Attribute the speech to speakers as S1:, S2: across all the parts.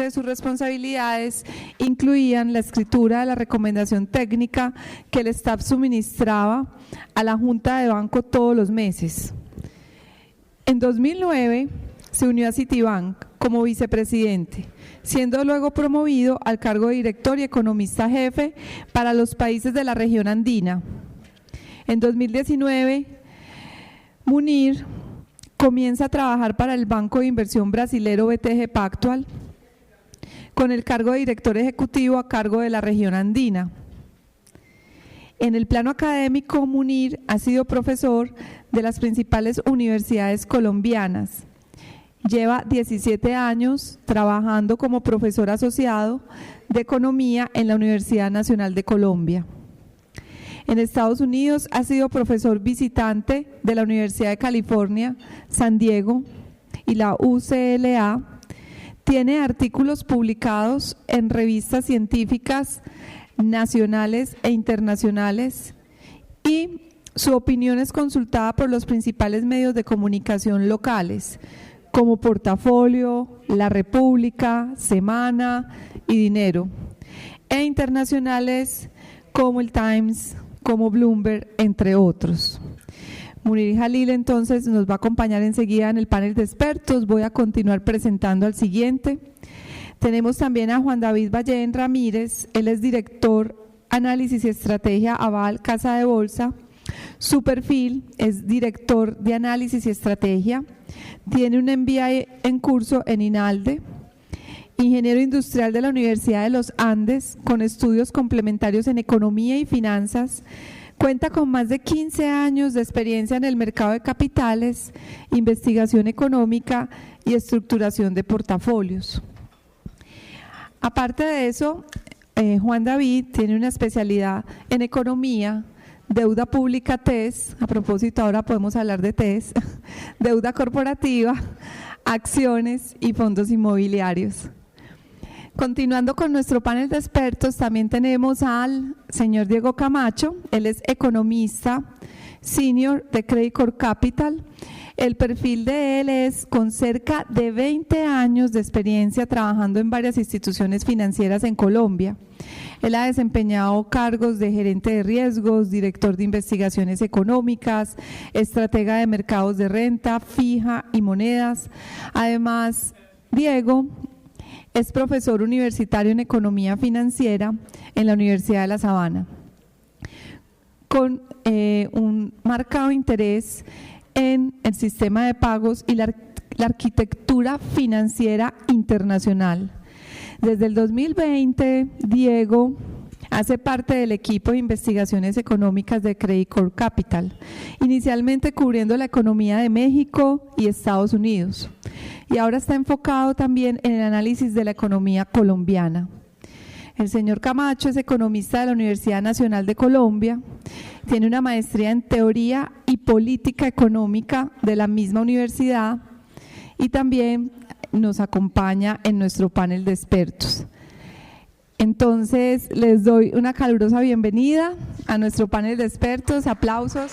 S1: de sus responsabilidades incluían la escritura de la recomendación técnica que el staff suministraba a la Junta de Banco todos los meses. En 2009 se unió a Citibank como vicepresidente, siendo luego promovido al cargo de director y economista jefe para los países de la región andina. En 2019, Munir comienza a trabajar para el Banco de Inversión Brasilero BTG Pactual, con el cargo de director ejecutivo a cargo de la región andina. En el plano académico, Munir ha sido profesor de las principales universidades colombianas. Lleva 17 años trabajando como profesor asociado de Economía en la Universidad Nacional de Colombia. En Estados Unidos ha sido profesor visitante de la Universidad de California, San Diego y la UCLA. Tiene artículos publicados en revistas científicas nacionales e internacionales y su opinión es consultada por los principales medios de comunicación locales, como Portafolio, La República, Semana y Dinero, e internacionales como el Times, como Bloomberg, entre otros. Munir Jalil entonces nos va a acompañar enseguida en el panel de expertos. Voy a continuar presentando al siguiente. Tenemos también a Juan David Ballén Ramírez, él es director Análisis y Estrategia Aval Casa de Bolsa. Su perfil es director de Análisis y Estrategia, tiene un MBA en curso en INALDE, ingeniero industrial de la Universidad de los Andes, con estudios complementarios en Economía y Finanzas. Cuenta con más de 15 años de experiencia en el mercado de capitales, investigación económica y estructuración de portafolios. Aparte de eso, Juan David tiene una especialidad en Economía, Deuda Pública TES, a propósito ahora podemos hablar de TES, Deuda Corporativa, Acciones y Fondos Inmobiliarios. Continuando con nuestro panel de expertos, también tenemos al señor Diego Camacho, él es economista senior de Credit Corp Capital. El perfil de él es con cerca de 20 años de experiencia trabajando en varias instituciones financieras en Colombia. Él ha desempeñado cargos de gerente de riesgos, director de investigaciones económicas, estratega de mercados de renta fija y monedas. Además, Diego es profesor universitario en Economía Financiera en la Universidad de La Sabana, con un marcado interés en el sistema de pagos y la arquitectura financiera internacional. Desde el 2020, Diego hace parte del equipo de investigaciones económicas de Credit Corp Capital, inicialmente cubriendo la economía de México y Estados Unidos, y ahora está enfocado también en el análisis de la economía colombiana. El señor Camacho es economista de la Universidad Nacional de Colombia, tiene una maestría en Teoría y Política Económica de la misma universidad y también nos acompaña en nuestro panel de expertos. Entonces, les doy una calurosa bienvenida a nuestro panel de expertos. Aplausos.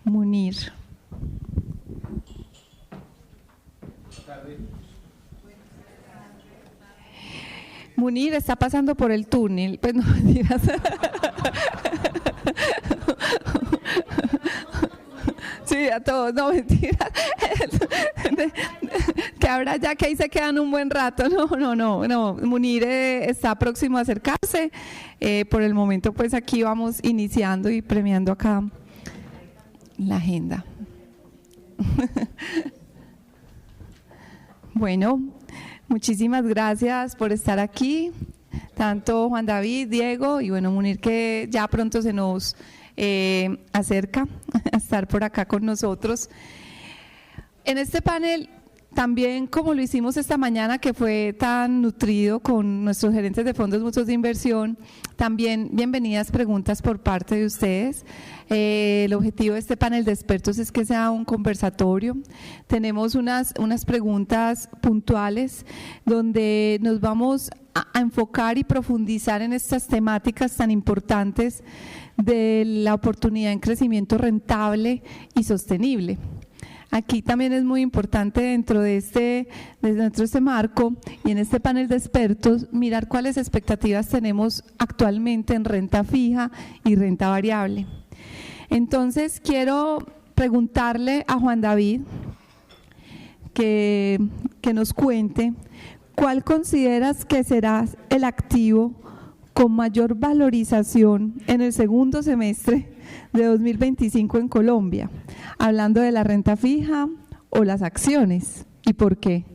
S1: Munir. Munir está pasando por el túnel. Pues no mentiras. Sí, a todos, no mentiras. Que habrá ya que ahí se quedan un buen rato. No. Munir está próximo a acercarse. Por el momento, pues aquí vamos iniciando y premiando acá la agenda. Bueno, muchísimas gracias por estar aquí, tanto Juan David, Diego y bueno, Munir, que ya pronto se nos acerca a estar por acá con nosotros. En este panel, también como lo hicimos esta mañana, que fue tan nutrido con nuestros gerentes de fondos mutuos de inversión, también bienvenidas preguntas por parte de ustedes. El objetivo de este panel de expertos es que sea un conversatorio. Tenemos unas preguntas puntuales donde nos vamos a enfocar y profundizar en estas temáticas tan importantes de la oportunidad en crecimiento rentable y sostenible. aquí también es muy importante dentro de este marco y en este panel de expertos mirar cuáles expectativas tenemos actualmente en renta fija y renta variable. Entonces quiero preguntarle a Juan David que nos cuente cuál consideras que será el activo con mayor valorización en el segundo semestre de 2025 en Colombia, hablando de la renta fija o las acciones, ¿y por qué?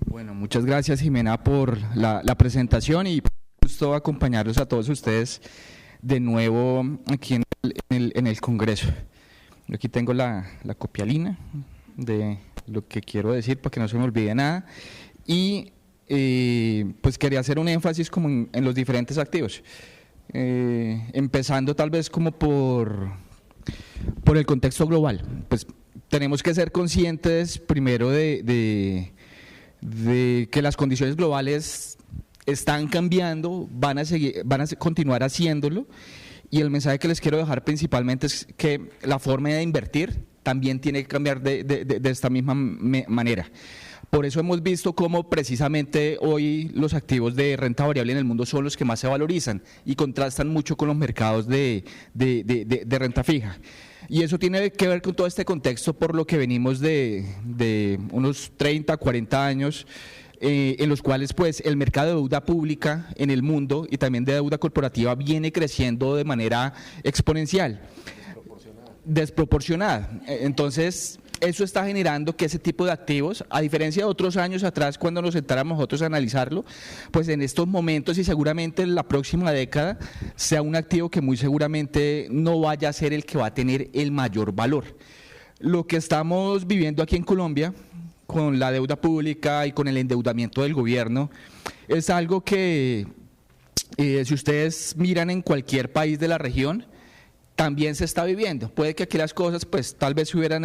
S2: Bueno, muchas gracias, Jimena, por la presentación y gusto acompañarlos a todos ustedes de nuevo aquí en el Congreso. Yo aquí tengo la copialina de lo que quiero decir para que no se me olvide nada y pues quería hacer un énfasis como en los diferentes activos, empezando tal vez como por el contexto global. Pues tenemos que ser conscientes primero de que las condiciones globales están cambiando, van a continuar haciéndolo, y el mensaje que les quiero dejar principalmente es que la forma de invertir también tiene que cambiar de esta misma manera. Por eso hemos visto cómo precisamente hoy los activos de renta variable en el mundo son los que más se valorizan y contrastan mucho con los mercados de renta fija. Y eso tiene que ver con todo este contexto por lo que venimos de unos 30, 40 años, en los cuales pues el mercado de deuda pública en el mundo y también de deuda corporativa viene creciendo de manera exponencial, desproporcionada. Entonces, eso está generando que ese tipo de activos, a diferencia de otros años atrás cuando nos sentáramos nosotros a analizarlo, pues en estos momentos y seguramente en la próxima década sea un activo que muy seguramente no vaya a ser el que va a tener el mayor valor. Lo que estamos viviendo aquí en Colombia con la deuda pública y con el endeudamiento del gobierno es algo que si ustedes miran en cualquier país de la región también se está viviendo. Puede que aquí las cosas pues tal vez se hubieran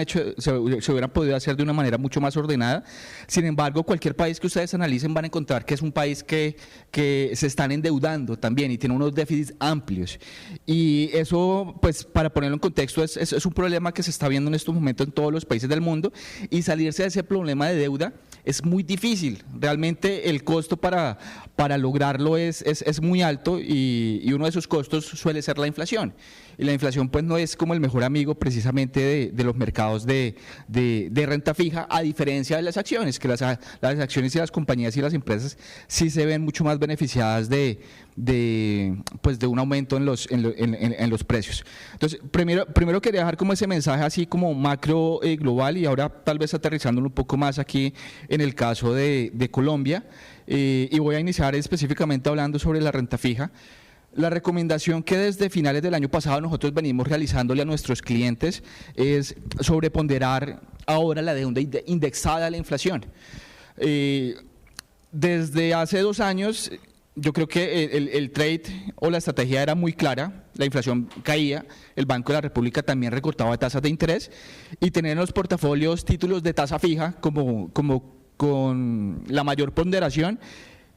S2: podido hacer de una manera mucho más ordenada. Sin embargo, cualquier país que ustedes analicen van a encontrar que es un país que se están endeudando también y tiene unos déficits amplios. Y eso, pues para ponerlo en contexto, es un problema que se está viendo en estos momentos en todos los países del mundo, y salirse de ese problema de deuda es muy difícil. Realmente el costo para lograrlo es muy alto, y uno de esos costos suele ser la inflación. Y la inflación pues no es como el mejor amigo precisamente de los mercados de renta fija, a diferencia de las acciones, que las acciones y las compañías y las empresas sí se ven mucho más beneficiadas de un aumento en los precios. Entonces, primero quería dejar como ese mensaje así como macro global, y ahora tal vez aterrizándolo un poco más aquí en el caso de Colombia, y voy a iniciar específicamente hablando sobre la renta fija. La recomendación que desde finales del año pasado nosotros venimos realizándole a nuestros clientes es sobreponderar ahora la deuda indexada a la inflación. Desde hace 2 años yo creo que el trade o la estrategia era muy clara, la inflación caía, el Banco de la República también recortaba tasas de interés, y tener en los portafolios títulos de tasa fija como con la mayor ponderación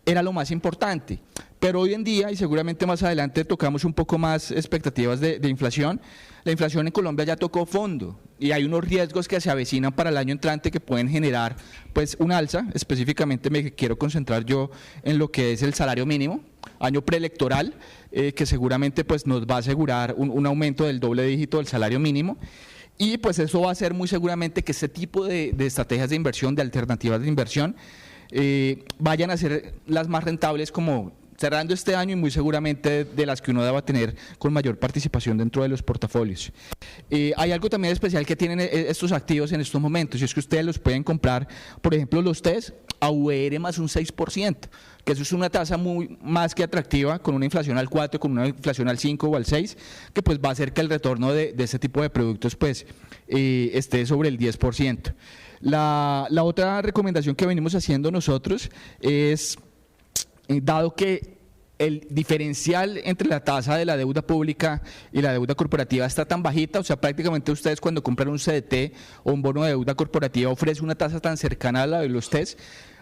S2: era lo más importante. Pero hoy en día, y seguramente más adelante tocamos un poco más expectativas de inflación, la inflación en Colombia ya tocó fondo y hay unos riesgos que se avecinan para el año entrante que pueden generar pues un alza. Específicamente me quiero concentrar yo en lo que es el salario mínimo, año preelectoral, que seguramente pues nos va a asegurar un aumento del doble dígito del salario mínimo. Y pues eso va a hacer muy seguramente que este tipo de estrategias de inversión, de alternativas de inversión, vayan a ser las más rentables como cerrando este año, y muy seguramente de las que uno deba tener con mayor participación dentro de los portafolios. Hay algo también especial que tienen estos activos en estos momentos, y es que ustedes los pueden comprar, por ejemplo, los TES a VR más un 6%, que eso es una tasa muy más que atractiva, con una inflación al 4, con una inflación al 5 o al 6, que pues va a hacer que el retorno de este tipo de productos pues esté sobre el 10%. La otra recomendación que venimos haciendo nosotros es, dado que el diferencial entre la tasa de la deuda pública y la deuda corporativa está tan bajita, o sea, prácticamente ustedes cuando compran un CDT o un bono de deuda corporativa ofrece una tasa tan cercana a la de los TES,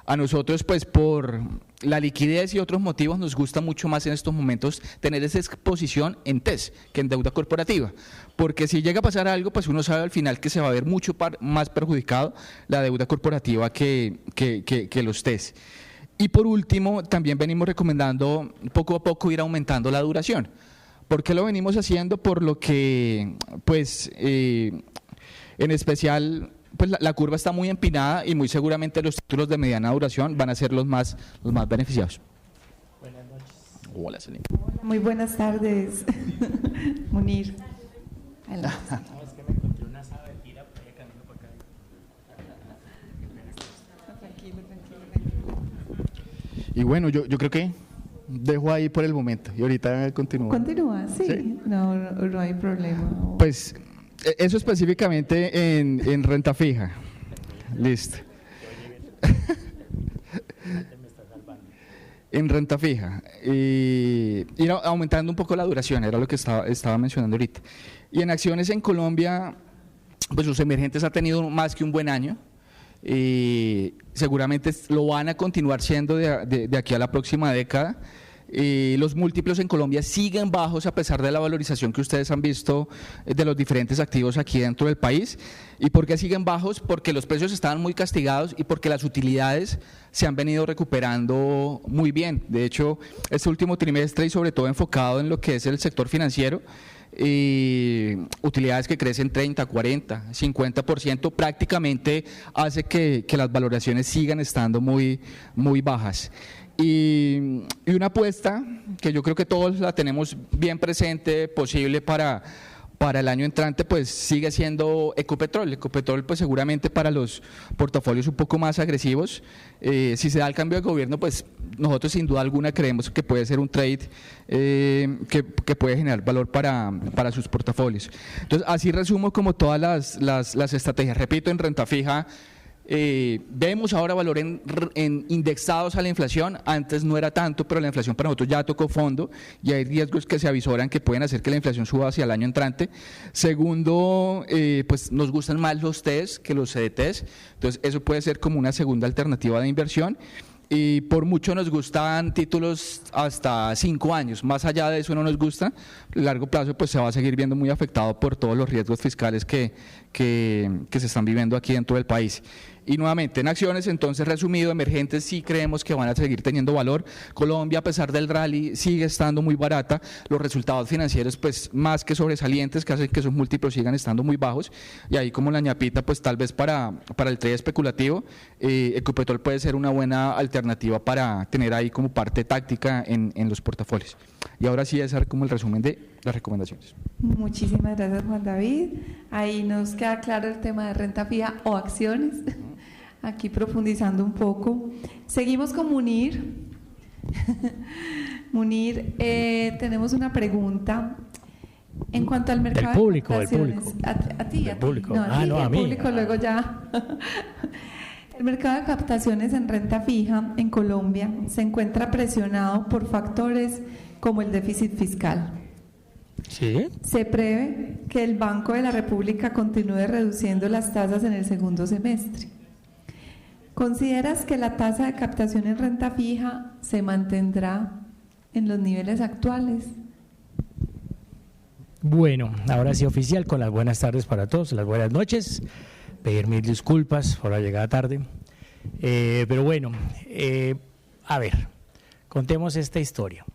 S2: a nosotros pues por la liquidez y otros motivos nos gusta mucho más en estos momentos tener esa exposición en TES que en deuda corporativa, porque si llega a pasar algo, pues uno sabe al final que se va a ver mucho más perjudicado la deuda corporativa que los TES. Y por último, también venimos recomendando poco a poco ir aumentando la duración. ¿Por qué lo venimos haciendo? Por lo que, pues, en especial, pues la curva está muy empinada y muy seguramente los títulos de mediana duración van a ser los más beneficiados.
S3: Buenas noches.
S2: Hola, Celine.
S1: Muy buenas tardes, Munir. Adelante.
S3: No, es que me encontré una sabatira por ahí camino por acá.
S1: Tranquilo.
S2: Y bueno, yo creo que dejo ahí por el momento y ahorita continúo.
S1: Continúa, sí.
S2: ¿Sí?
S1: No hay problema.
S2: Pues eso específicamente en renta fija. Listo. En renta fija. Ir aumentando un poco la duración, era lo que estaba mencionando ahorita. Y en acciones en Colombia, pues los emergentes han tenido más que un buen año. Seguramente lo van a continuar siendo de aquí a la próxima década. Los múltiplos en Colombia siguen bajos a pesar de la valorización que ustedes han visto de los diferentes activos aquí dentro del país. ¿Y por qué siguen bajos? Porque los precios estaban muy castigados y porque las utilidades se han venido recuperando muy bien. De hecho, este último trimestre y sobre todo enfocado en lo que es el sector financiero, utilidades que crecen 30, 40, 50%, prácticamente hace que las valoraciones sigan estando muy bajas. Y una apuesta que yo creo que todos la tenemos bien presente, posible para el año entrante, pues sigue siendo Ecopetrol. Ecopetrol, pues seguramente para los portafolios un poco más agresivos, si se da el cambio de gobierno, pues nosotros sin duda alguna creemos que puede ser un trade que puede generar valor para sus portafolios. Entonces, así resumo como todas las estrategias. Repito, en renta fija, vemos ahora valor en indexados a la inflación. Antes no era tanto, pero la inflación para nosotros ya tocó fondo y hay riesgos que se avisoran que pueden hacer que la inflación suba hacia el año entrante. Segundo, pues nos gustan más los TES que los CDTs, entonces eso puede ser como una segunda alternativa de inversión. Y por mucho nos gustan títulos hasta 5 años, más allá de eso no nos gusta. A largo plazo pues se va a seguir viendo muy afectado por todos los riesgos fiscales que se están viviendo aquí dentro del país. Y nuevamente en acciones, entonces resumido, emergentes sí creemos que van a seguir teniendo valor. Colombia, a pesar del rally, sigue estando muy barata. Los resultados financieros pues más que sobresalientes, que hacen que esos múltiplos sigan estando muy bajos. Y ahí como la ñapita, pues tal vez para el trade especulativo, Ecopetrol puede ser una buena alternativa para tener ahí como parte táctica en los portafolios. Y ahora sí, ese es como el resumen de las recomendaciones.
S1: Muchísimas gracias, Juan David. Ahí nos queda claro el tema de renta fija o acciones. Aquí profundizando un poco. Seguimos con Munir. Munir, tenemos una pregunta en cuanto al mercado
S3: del público,
S1: de captaciones. A ti.
S3: Público.
S1: No, a ti,
S3: a
S1: el
S3: mí.
S1: público luego ya. El mercado de captaciones en renta fija en Colombia se encuentra presionado por factores como el déficit fiscal.
S3: Sí.
S1: Se prevé que el Banco de la República continúe reduciendo las tasas en el segundo semestre. ¿Consideras que la tasa de captación en renta fija se mantendrá en los niveles actuales?
S3: Bueno, ahora sí oficial, con las buenas tardes para todos, las buenas noches. Pedir mil disculpas por la llegada tarde. Pero bueno, a ver, contemos esta historia.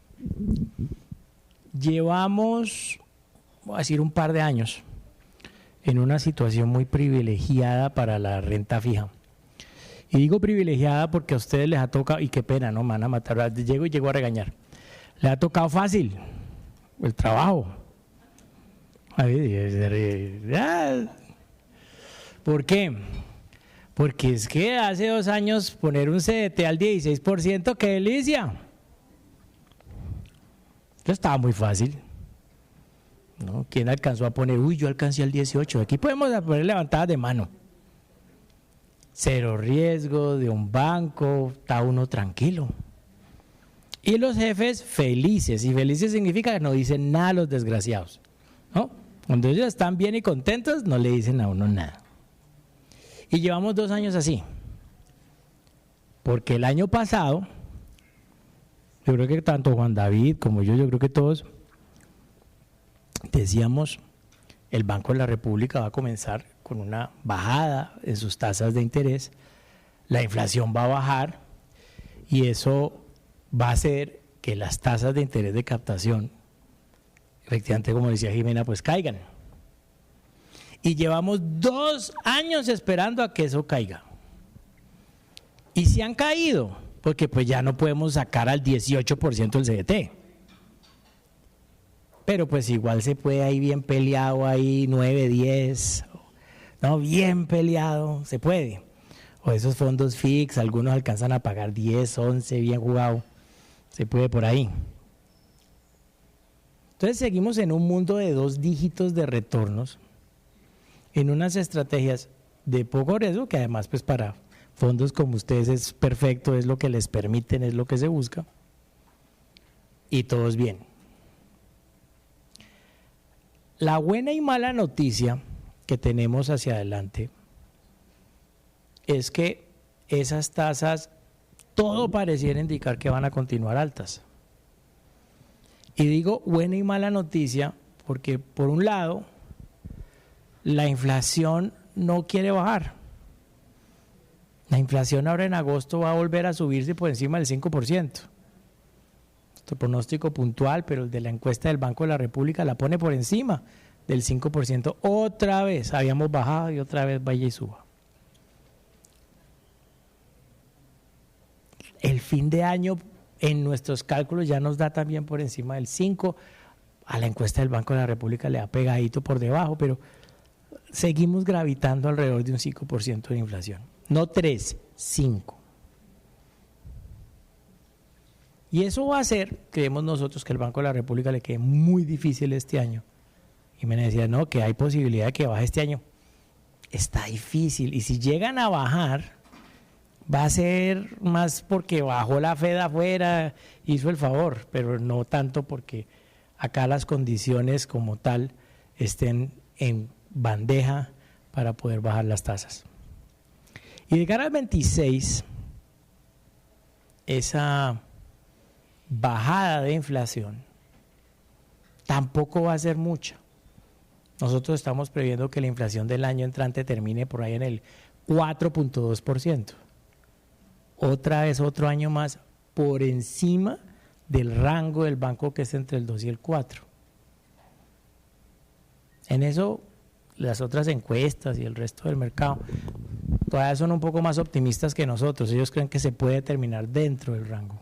S3: Llevamos, voy a decir, un par de años en una situación muy privilegiada para la renta fija. Y digo privilegiada porque a ustedes les ha tocado, y qué pena, no me van a matar, llego a regañar. Les ha tocado fácil el trabajo. ¿Por qué? Porque es que hace 2 años poner un CDT al 16%, ¡qué delicia! Esto estaba muy fácil, ¿no? ¿Quién alcanzó a poner? Uy, yo alcancé al 18%. Aquí podemos poner levantadas de mano. Cero riesgo de un banco, está uno tranquilo. Y los jefes felices, y felices significa que no dicen nada a los desgraciados, ¿no? Cuando ellos están bien y contentos, no le dicen a uno nada. Y llevamos 2 años así, porque el año pasado Yo creo que tanto Juan David como yo creo que todos decíamos, el Banco de la República va a comenzar con una bajada en sus tasas de interés, la inflación va a bajar y eso va a hacer que las tasas de interés de captación, efectivamente, como decía Jimena, pues caigan. Y llevamos 2 años esperando a que eso caiga. Y si han caído, porque pues ya no podemos sacar al 18% del CDT. Pero pues igual se puede ahí bien peleado, ahí 9, 10, no, bien peleado, se puede. O esos fondos fix, algunos alcanzan a pagar 10, 11, bien jugado, se puede por ahí. Entonces seguimos en un mundo de 2 dígitos de retornos, en unas estrategias de poco riesgo, que además pues para fondos como ustedes es perfecto, es lo que les permiten, es lo que se busca, y todos bien. La buena y mala noticia que tenemos hacia adelante es que esas tasas, todo pareciera indicar que van a continuar altas. Y digo buena y mala noticia porque, por un lado, la inflación no quiere bajar. La inflación ahora en agosto va a volver a subirse por encima del 5%. Nuestro pronóstico puntual, pero el de la encuesta del Banco de la República la pone por encima del 5%. Otra vez habíamos bajado y otra vez vaya y suba. El fin de año en nuestros cálculos ya nos da también por encima del 5%. A la encuesta del Banco de la República le da pegadito por debajo, pero seguimos gravitando alrededor de un 5% de inflación. No 3, 5. Y eso va a hacer, creemos nosotros, que el Banco de la República le quede muy difícil este año. Y me decía, no, que hay posibilidad de que baje este año. Está difícil. Y si llegan a bajar, va a ser más porque bajó la Fed afuera, hizo el favor, pero no tanto porque acá las condiciones como tal estén en bandeja para poder bajar las tasas. Y de cara al 26, esa bajada de inflación tampoco va a ser mucha. Nosotros estamos previendo que la inflación del año entrante termine por ahí en el 4.2%. Otra vez otro año más por encima del rango del banco, que es entre el 2 y el 4. En eso las otras encuestas y el resto del mercado todavía son un poco más optimistas que nosotros. Ellos creen que se puede terminar dentro del rango.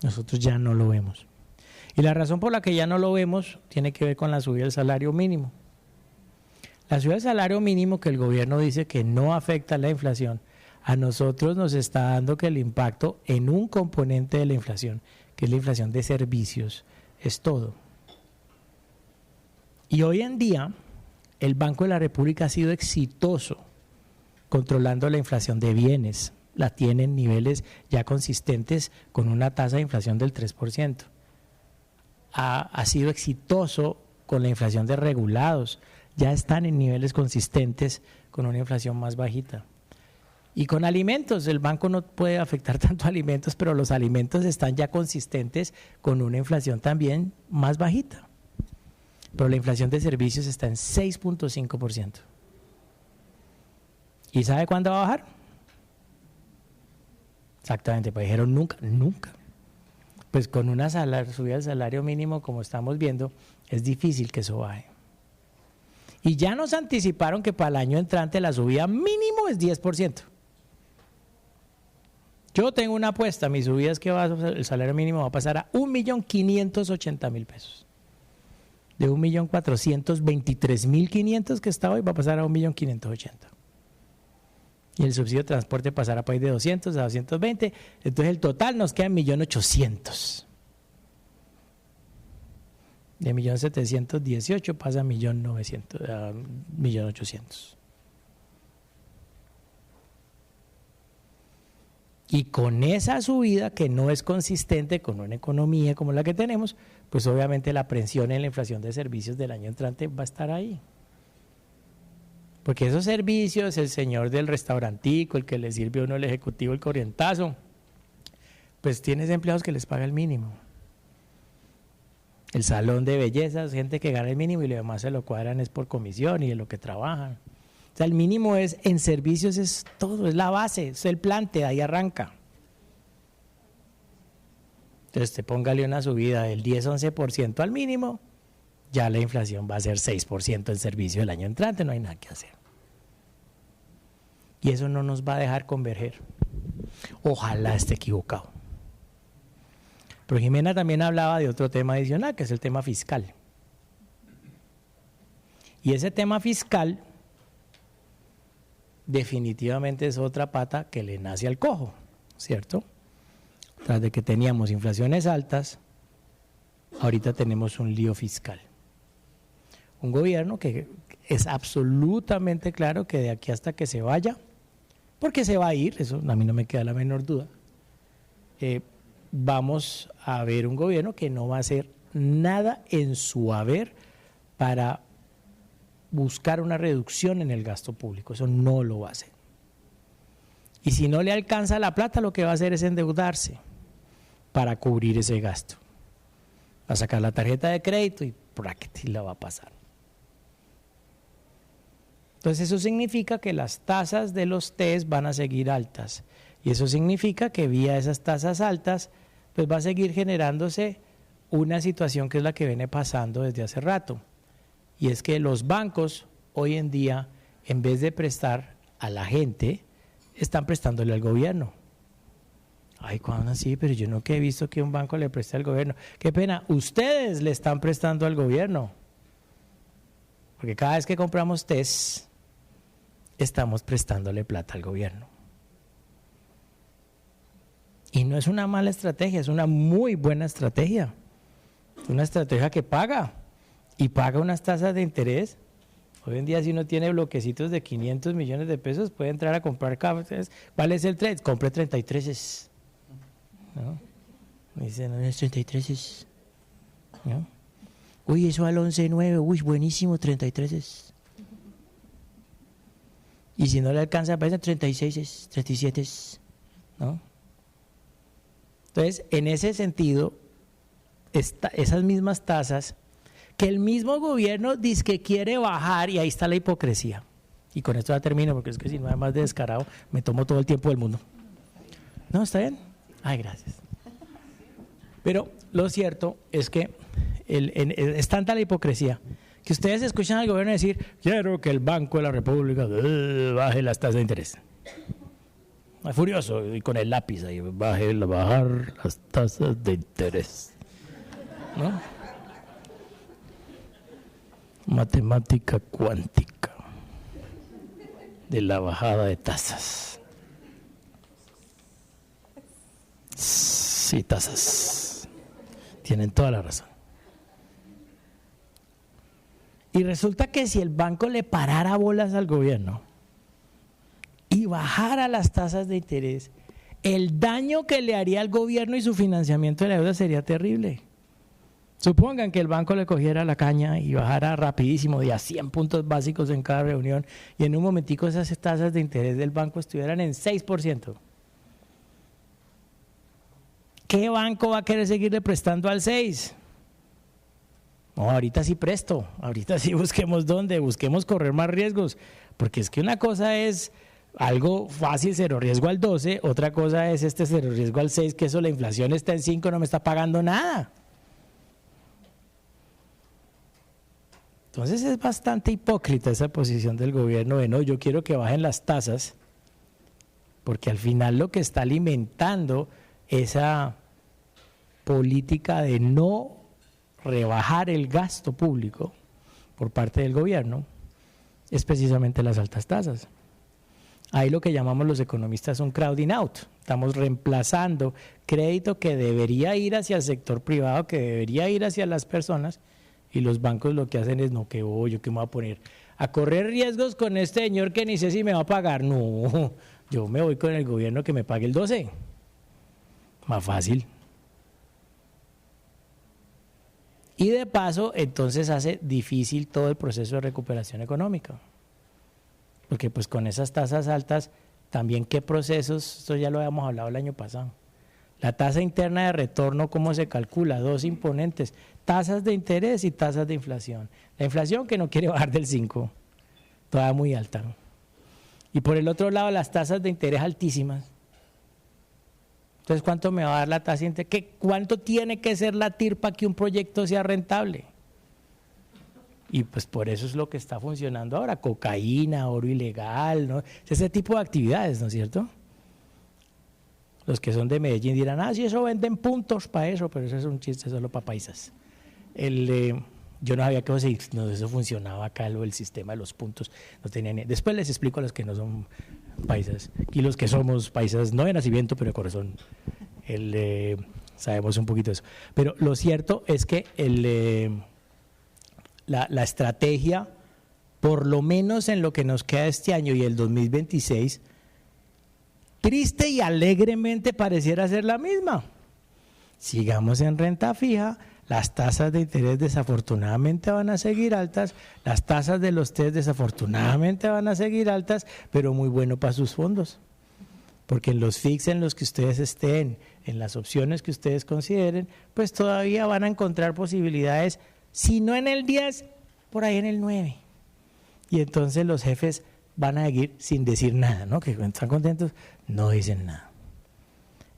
S3: Nosotros ya no lo vemos. Y la razón por la que ya no lo vemos tiene que ver con la subida del salario mínimo. La subida del salario mínimo, que el gobierno dice que no afecta a la inflación, a nosotros nos está dando que el impacto en un componente de la inflación, que es la inflación de servicios, es todo. Y hoy en día el Banco de la República ha sido exitoso controlando la inflación de bienes. La tiene en niveles ya consistentes con una tasa de inflación del 3%. Ha sido exitoso con la inflación de regulados. Ya están en niveles consistentes con una inflación más bajita. Y con alimentos, el banco no puede afectar tanto a alimentos, pero los alimentos están ya consistentes con una inflación también más bajita. Pero la inflación de servicios está en 6.5%. ¿Y sabe cuándo va a bajar? Exactamente, pues dijeron nunca. Pues con una subida del salario mínimo, como estamos viendo, es difícil que eso baje. Y ya nos anticiparon que para el año entrante la subida mínimo es 10%. Yo tengo una apuesta, mi subida es que el salario mínimo va a pasar a 1.580.000 pesos. De 1.423.500 que está hoy, va a pasar a 1.580.000. Y el subsidio de transporte pasará pues de 200 a 220, entonces el total nos queda en 1.800.000. De 1.718.000 pasa a 1.800.000. Y con esa subida, que no es consistente con una economía como la que tenemos, pues obviamente la presión en la inflación de servicios del año entrante va a estar ahí. Porque esos servicios, el señor del restaurantico, el que le sirve a uno el ejecutivo el corrientazo, pues tienes empleados que les paga el mínimo. El salón de bellezas, gente que gana el mínimo y lo demás se lo cuadran es por comisión y de lo que trabajan. O sea, el mínimo es, en servicios es todo, es la base, es el plante, ahí arranca. Entonces te póngale una subida del 10-11% al mínimo, ya la inflación va a ser 6% en servicio el año entrante, no hay nada que hacer. Y eso no nos va a dejar converger. Ojalá esté equivocado. Pero Jimena también hablaba de otro tema adicional, que es el tema fiscal. Y ese tema fiscal definitivamente es otra pata que le nace al cojo, ¿cierto? Tras de que teníamos inflaciones altas, ahorita tenemos un lío fiscal. Un gobierno que es absolutamente claro que de aquí hasta que se vaya, porque se va a ir, eso a mí no me queda la menor duda, vamos a ver un gobierno que no va a hacer nada en su haber para buscar una reducción en el gasto público, eso no lo va a hacer. Y si no le alcanza la plata, lo que va a hacer es endeudarse para cubrir ese gasto. Va a sacar la tarjeta de crédito y la va a pasar. Entonces eso significa que las tasas de los TES van a seguir altas. Y eso significa que vía esas tasas altas, pues va a seguir generándose una situación que es la que viene pasando desde hace rato. Y es que los bancos hoy en día, en vez de prestar a la gente, están prestándole al gobierno. Ay, ¿cuándo así? Pero yo nunca he visto que un banco le preste al gobierno. Qué pena, ustedes le están prestando al gobierno. Porque cada vez que compramos TES, estamos prestándole plata al gobierno. Y no es una mala estrategia, es una muy buena estrategia. Es una estrategia que paga y paga unas tasas de interés. Hoy en día, si uno tiene bloquecitos de 500 millones de pesos, puede entrar a comprar cafés. ¿Cuál es el trade? Compre 33. ¿No? Dicen, no es 33. ¿No? Uy, eso al 11.9. Uy, buenísimo, 33. Y si no le alcanza, aparece 36, 37. ¿No? Entonces, en ese sentido, esas mismas tasas que el mismo gobierno dice que quiere bajar, y ahí está la hipocresía. Y con esto ya termino, porque es que si no es más de descarado, me tomo todo el tiempo del mundo. ¿No? ¿Está bien? Ay, gracias. Pero lo cierto es que es tanta la hipocresía que ustedes escuchan al gobierno decir: quiero que el Banco de la República baje las tasas de interés. Es furioso, y con el lápiz ahí, bajar las tasas de interés. ¿No? Matemática cuántica de la bajada de tasas. Sí, tasas. Tienen toda la razón. Y resulta que si el banco le parara bolas al gobierno y bajara las tasas de interés, el daño que le haría al gobierno y su financiamiento de la deuda sería terrible. Supongan que el banco le cogiera la caña y bajara rapidísimo de a 100 puntos básicos en cada reunión, y en un momentico esas tasas de interés del banco estuvieran en 6%. ¿Qué banco va a querer seguirle prestando al 6%? No, ahorita sí presto, ahorita sí busquemos dónde, busquemos correr más riesgos, porque es que una cosa es algo fácil, cero riesgo al 12, otra cosa es cero riesgo al 6, que eso la inflación está en 5, no me está pagando nada. Entonces es bastante hipócrita esa posición del gobierno de no, yo quiero que bajen las tasas, porque al final lo que está alimentando esa política de no rebajar el gasto público por parte del gobierno es precisamente las altas tasas. Ahí lo que llamamos los economistas un crowding out. Estamos reemplazando crédito que debería ir hacia el sector privado, que debería ir hacia las personas, y los bancos lo que hacen es, no, que voy, yo que me voy a poner a correr riesgos con este señor que ni sé si me va a pagar. No, yo me voy con el gobierno que me pague el 12. Más fácil. Y de paso, entonces hace difícil todo el proceso de recuperación económica. Porque pues con esas tasas altas, también qué procesos, esto ya lo habíamos hablado el año pasado, La tasa interna de retorno, ¿cómo se calcula? Dos imponentes, tasas de interés y tasas de inflación. La inflación que no quiere bajar del 5, todavía muy alta. Y por el otro lado, las tasas de interés altísimas. Entonces, ¿cuánto me va a dar la tasa de interés? ¿Cuánto tiene que ser la TIR para que un proyecto sea rentable? Y pues por eso es lo que está funcionando ahora, cocaína, oro ilegal, ¿no? Ese tipo de actividades, ¿no es cierto? Los que son de Medellín dirán, sí, eso venden puntos para eso, pero eso es un chiste solo para paisas. Yo no sabía que eso funcionaba acá, el sistema de los puntos. No tenía ni... Después les explico a los que no son paisas. Y los que somos paisas, no de nacimiento, pero de corazón, sabemos un poquito de eso. Pero lo cierto es que la estrategia, por lo menos en lo que nos queda este año y el 2026, triste y alegremente pareciera ser la misma. Sigamos en renta fija, las tasas de interés desafortunadamente van a seguir altas, las tasas de los TES desafortunadamente van a seguir altas, pero muy bueno para sus fondos. Porque en los fix en los que ustedes estén, en las opciones que ustedes consideren, pues todavía van a encontrar posibilidades, si no en el 10, por ahí en el 9. Y entonces los jefes van a seguir sin decir nada, ¿no? Que cuando están contentos, no dicen nada.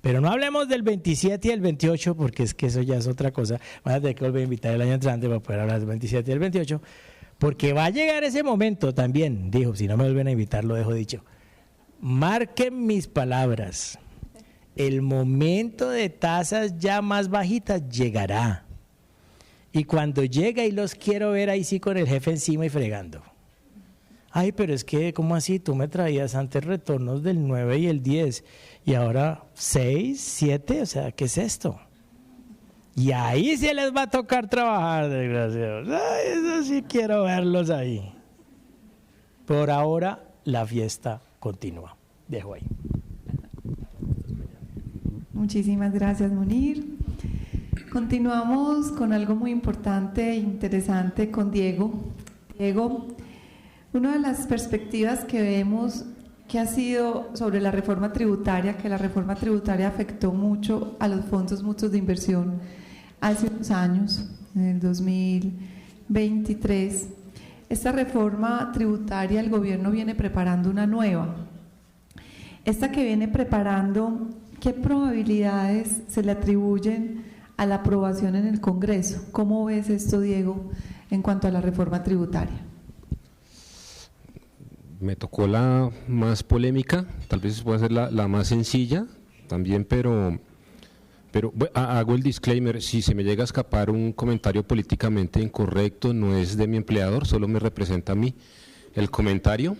S3: Pero no hablemos del 27 y el 28, porque es que eso ya es otra cosa. Van a tener que volver a invitar el año entrante para poder hablar del 27 y el 28, porque va a llegar ese momento también, dijo, si no me vuelven a invitar, lo dejo dicho. Marquen mis palabras, el momento de tasas ya más bajitas llegará. Y cuando llegue y los quiero ver ahí sí con el jefe encima y fregando. Ay, pero es que, ¿cómo así? Tú me traías antes retornos del 9 y el 10 y ahora 6, 7, o sea, ¿qué es esto? Y ahí sí les va a tocar trabajar, desgraciados. Ay, eso sí quiero verlos ahí. Por ahora, la fiesta continúa. Dejo ahí.
S1: Muchísimas gracias, Munir. Continuamos con algo muy importante e interesante con Diego. Diego, una de las perspectivas que vemos que ha sido sobre la reforma tributaria, que la reforma tributaria afectó mucho a los fondos mutuos de inversión hace unos años, en el 2023. Esta reforma tributaria el gobierno viene preparando una nueva. Esta que viene preparando, ¿qué probabilidades se le atribuyen a la aprobación en el Congreso? ¿Cómo ves esto, Diego, en cuanto a la reforma tributaria?
S4: Me tocó la más polémica, tal vez pueda ser la más sencilla también, pero hago el disclaimer, si se me llega a escapar un comentario políticamente incorrecto, no es de mi empleador, solo me representa a mí el comentario,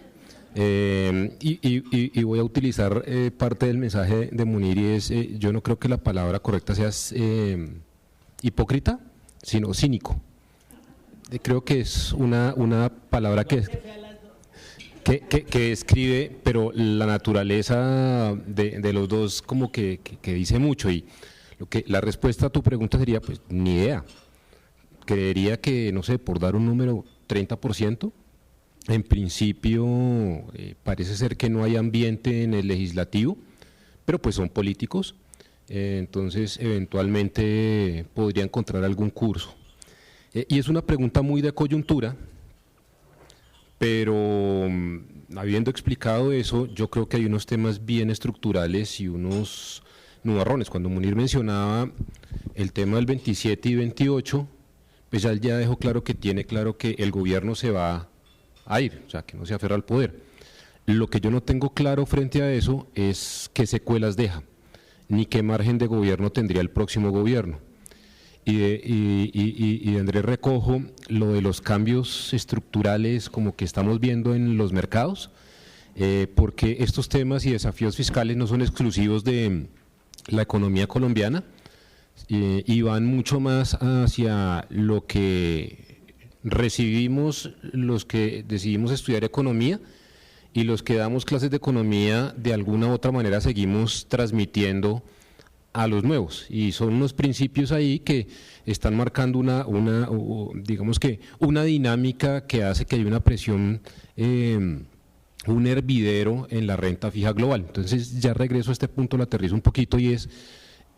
S4: y voy a utilizar parte del mensaje de Munir, y es, yo no creo que la palabra correcta sea hipócrita, sino cínico. Creo que es una palabra que describe, pero la naturaleza de los dos como que dice mucho, y la respuesta a tu pregunta sería, pues, ni idea. Creería que, no sé, por dar un número, 30%, en principio parece ser que no hay ambiente en el legislativo, pero pues son políticos, entonces eventualmente podría encontrar algún curso. Y es una pregunta muy de coyuntura, pero habiendo explicado eso, yo creo que hay unos temas bien estructurales y unos nubarrones. Cuando Munir mencionaba el tema del 27 y 28, pues ya él ya dejó claro que tiene claro que el gobierno se va a ir, o sea, que no se aferra al poder. Lo que yo no tengo claro frente a eso es qué secuelas deja, ni qué margen de gobierno tendría el próximo gobierno. Y de Andrés recojo lo de los cambios estructurales como que estamos viendo en los mercados, porque estos temas y desafíos fiscales no son exclusivos de la economía colombiana, y van mucho más hacia lo que recibimos los que decidimos estudiar economía, y los que damos clases de economía de alguna u otra manera seguimos transmitiendo a los nuevos, y son unos principios ahí que están marcando digamos que una dinámica que hace que haya una presión, un hervidero en la renta fija global. Entonces ya regreso a este punto, lo aterrizo un poquito, y es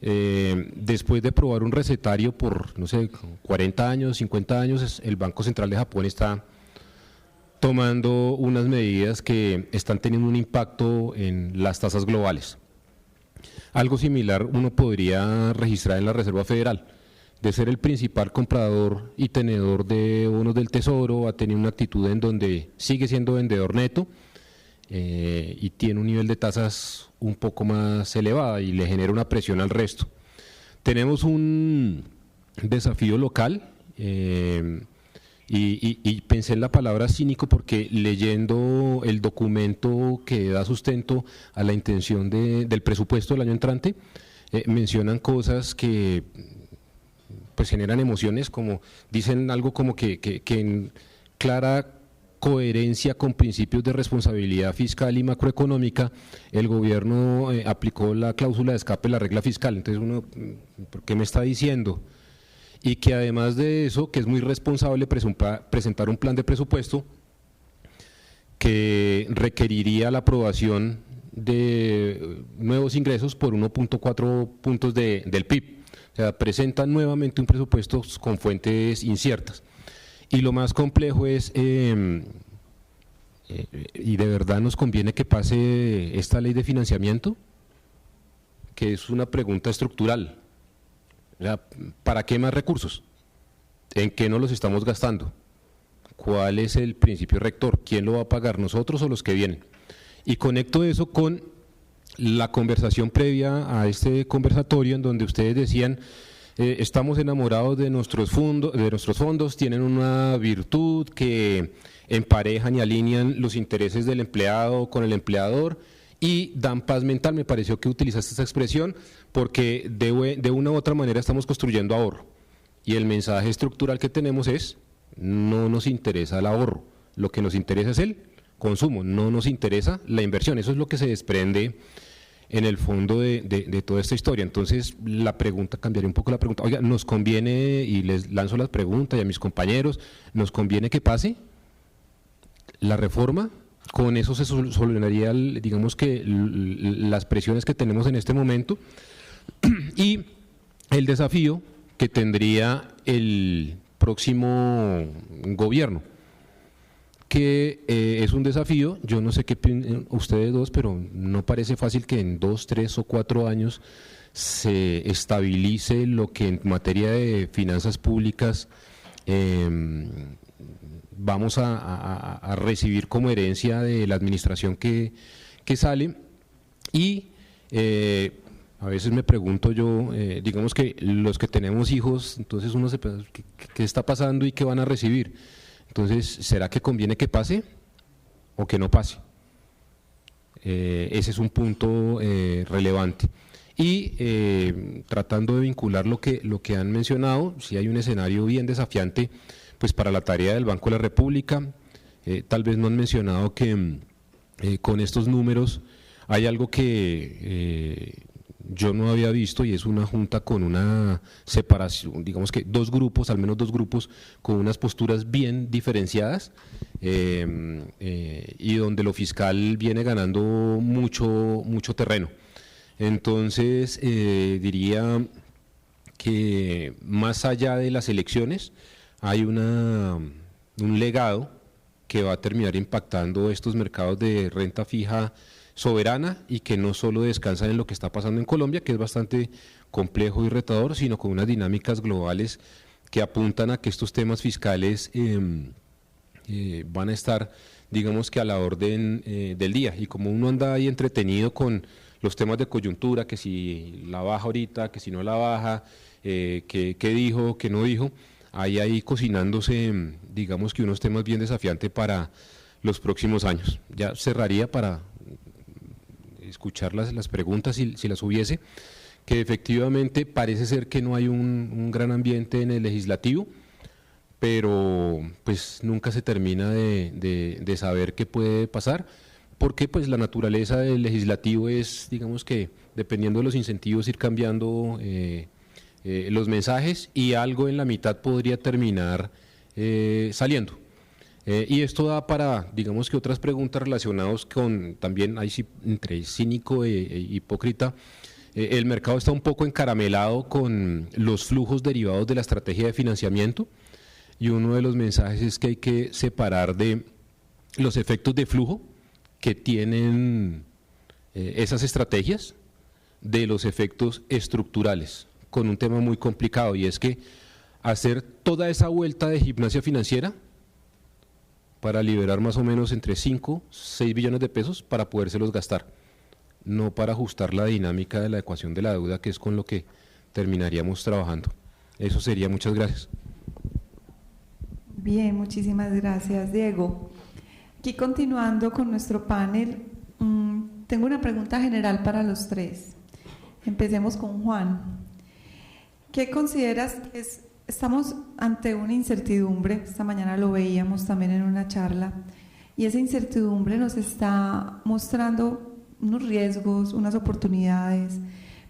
S4: Después de probar un recetario por, no sé, 40 años, 50 años, el Banco Central de Japón está tomando unas medidas que están teniendo un impacto en las tasas globales. Algo similar uno podría registrar en la Reserva Federal. De ser el principal comprador y tenedor de bonos del Tesoro, ha tenido una actitud en donde sigue siendo vendedor neto y tiene un nivel de tasas un poco más elevada y le genera una presión al resto. Tenemos un desafío local y pensé en la palabra cínico porque leyendo el documento que da sustento a la intención del presupuesto del año entrante, mencionan cosas que pues generan emociones, como dicen algo como que en clara coherencia con principios de responsabilidad fiscal y macroeconómica, el gobierno aplicó la cláusula de escape, la regla fiscal. Entonces uno, ¿por qué me está diciendo? Y que además de eso, que es muy responsable presentar un plan de presupuesto que requeriría la aprobación de nuevos ingresos por 1.4 puntos del PIB. O sea, presentan nuevamente un presupuesto con fuentes inciertas. Y lo más complejo es, y de verdad nos conviene que pase esta ley de financiamiento, que es una pregunta estructural. O sea, ¿para qué más recursos? ¿En qué nos los estamos gastando? ¿Cuál es el principio rector? ¿Quién lo va a pagar, nosotros o los que vienen? Y conecto eso con la conversación previa a este conversatorio en donde ustedes decían, estamos enamorados de nuestros fondos, tienen una virtud que emparejan y alinean los intereses del empleado con el empleador y dan paz mental. Me pareció que utilizaste esta expresión porque de una u otra manera estamos construyendo ahorro y el mensaje estructural que tenemos es, no nos interesa el ahorro, lo que nos interesa es el consumo, no nos interesa la inversión. Eso es lo que se desprende en el fondo de toda esta historia. Entonces la pregunta, cambiaría un poco la pregunta, oiga, ¿nos conviene, y les lanzo las preguntas y a mis compañeros, ¿nos conviene que pase la reforma? Con eso se solucionaría, digamos que las presiones que tenemos en este momento y el desafío que tendría el próximo gobierno, que es un desafío, yo no sé qué piensan ustedes dos, pero no parece fácil que en 2, 3 o 4 años se estabilice lo que en materia de finanzas públicas vamos a recibir como herencia de la administración que sale. Y a veces me pregunto yo, digamos que los que tenemos hijos, entonces uno se pregunta, ¿qué está pasando y qué van a recibir? Entonces, ¿será que conviene que pase o que no pase? Ese es un punto relevante. Y tratando de vincular lo que han mencionado, si hay un escenario bien desafiante, pues para la tarea del Banco de la República, tal vez no han mencionado que con estos números hay algo que yo no había visto y es una junta con una separación, digamos que dos grupos, al menos dos grupos, con unas posturas bien diferenciadas y donde lo fiscal viene ganando mucho terreno. Entonces, diría que más allá de las elecciones hay un legado que va a terminar impactando estos mercados de renta fija soberana y que no solo descansan en lo que está pasando en Colombia, que es bastante complejo y retador, sino con unas dinámicas globales que apuntan a que estos temas fiscales van a estar, digamos que a la orden del día. Y como uno anda ahí entretenido con los temas de coyuntura, que si la baja ahorita, que si no la baja, que dijo, que no dijo, hay ahí cocinándose, digamos que unos temas bien desafiantes para los próximos años. Ya cerraría para escuchar las preguntas si las hubiese, que efectivamente parece ser que no hay un gran ambiente en el legislativo, pero pues nunca se termina de saber qué puede pasar, porque pues la naturaleza del legislativo es, digamos que dependiendo de los incentivos, ir cambiando los mensajes y algo en la mitad podría terminar saliendo. Y esto da para, digamos que otras preguntas relacionadas con, también ahí sí, entre cínico e hipócrita, El mercado está un poco encaramelado con los flujos derivados de la estrategia de financiamiento y uno de los mensajes es que hay que separar de los efectos de flujo que tienen esas estrategias de los efectos estructurales, con un tema muy complicado, y es que hacer toda esa vuelta de gimnasia financiera para liberar más o menos entre 5, 6 billones de pesos para podérselos gastar, no para ajustar la dinámica de la ecuación de la deuda, que es con lo que terminaríamos trabajando. Eso sería. Muchas gracias.
S1: Bien, muchísimas gracias, Diego. Aquí continuando con nuestro panel, tengo una pregunta general para los tres. Empecemos con Juan. ¿Qué consideras que estamos ante una incertidumbre? Esta mañana lo veíamos también en una charla, y esa incertidumbre nos está mostrando unos riesgos, unas oportunidades,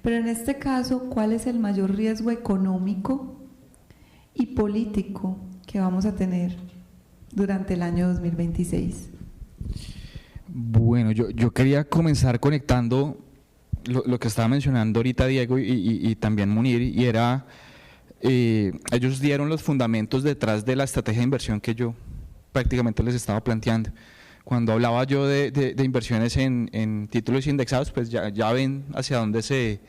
S1: pero en este caso, ¿cuál es el mayor riesgo económico y político que vamos a tener durante el año 2026?
S2: Bueno, yo quería comenzar conectando lo que estaba mencionando ahorita Diego y también Munir, y era, ellos dieron los fundamentos detrás de la estrategia de inversión que yo prácticamente les estaba planteando. Cuando hablaba yo de inversiones en títulos indexados, pues ya ven hacia dónde se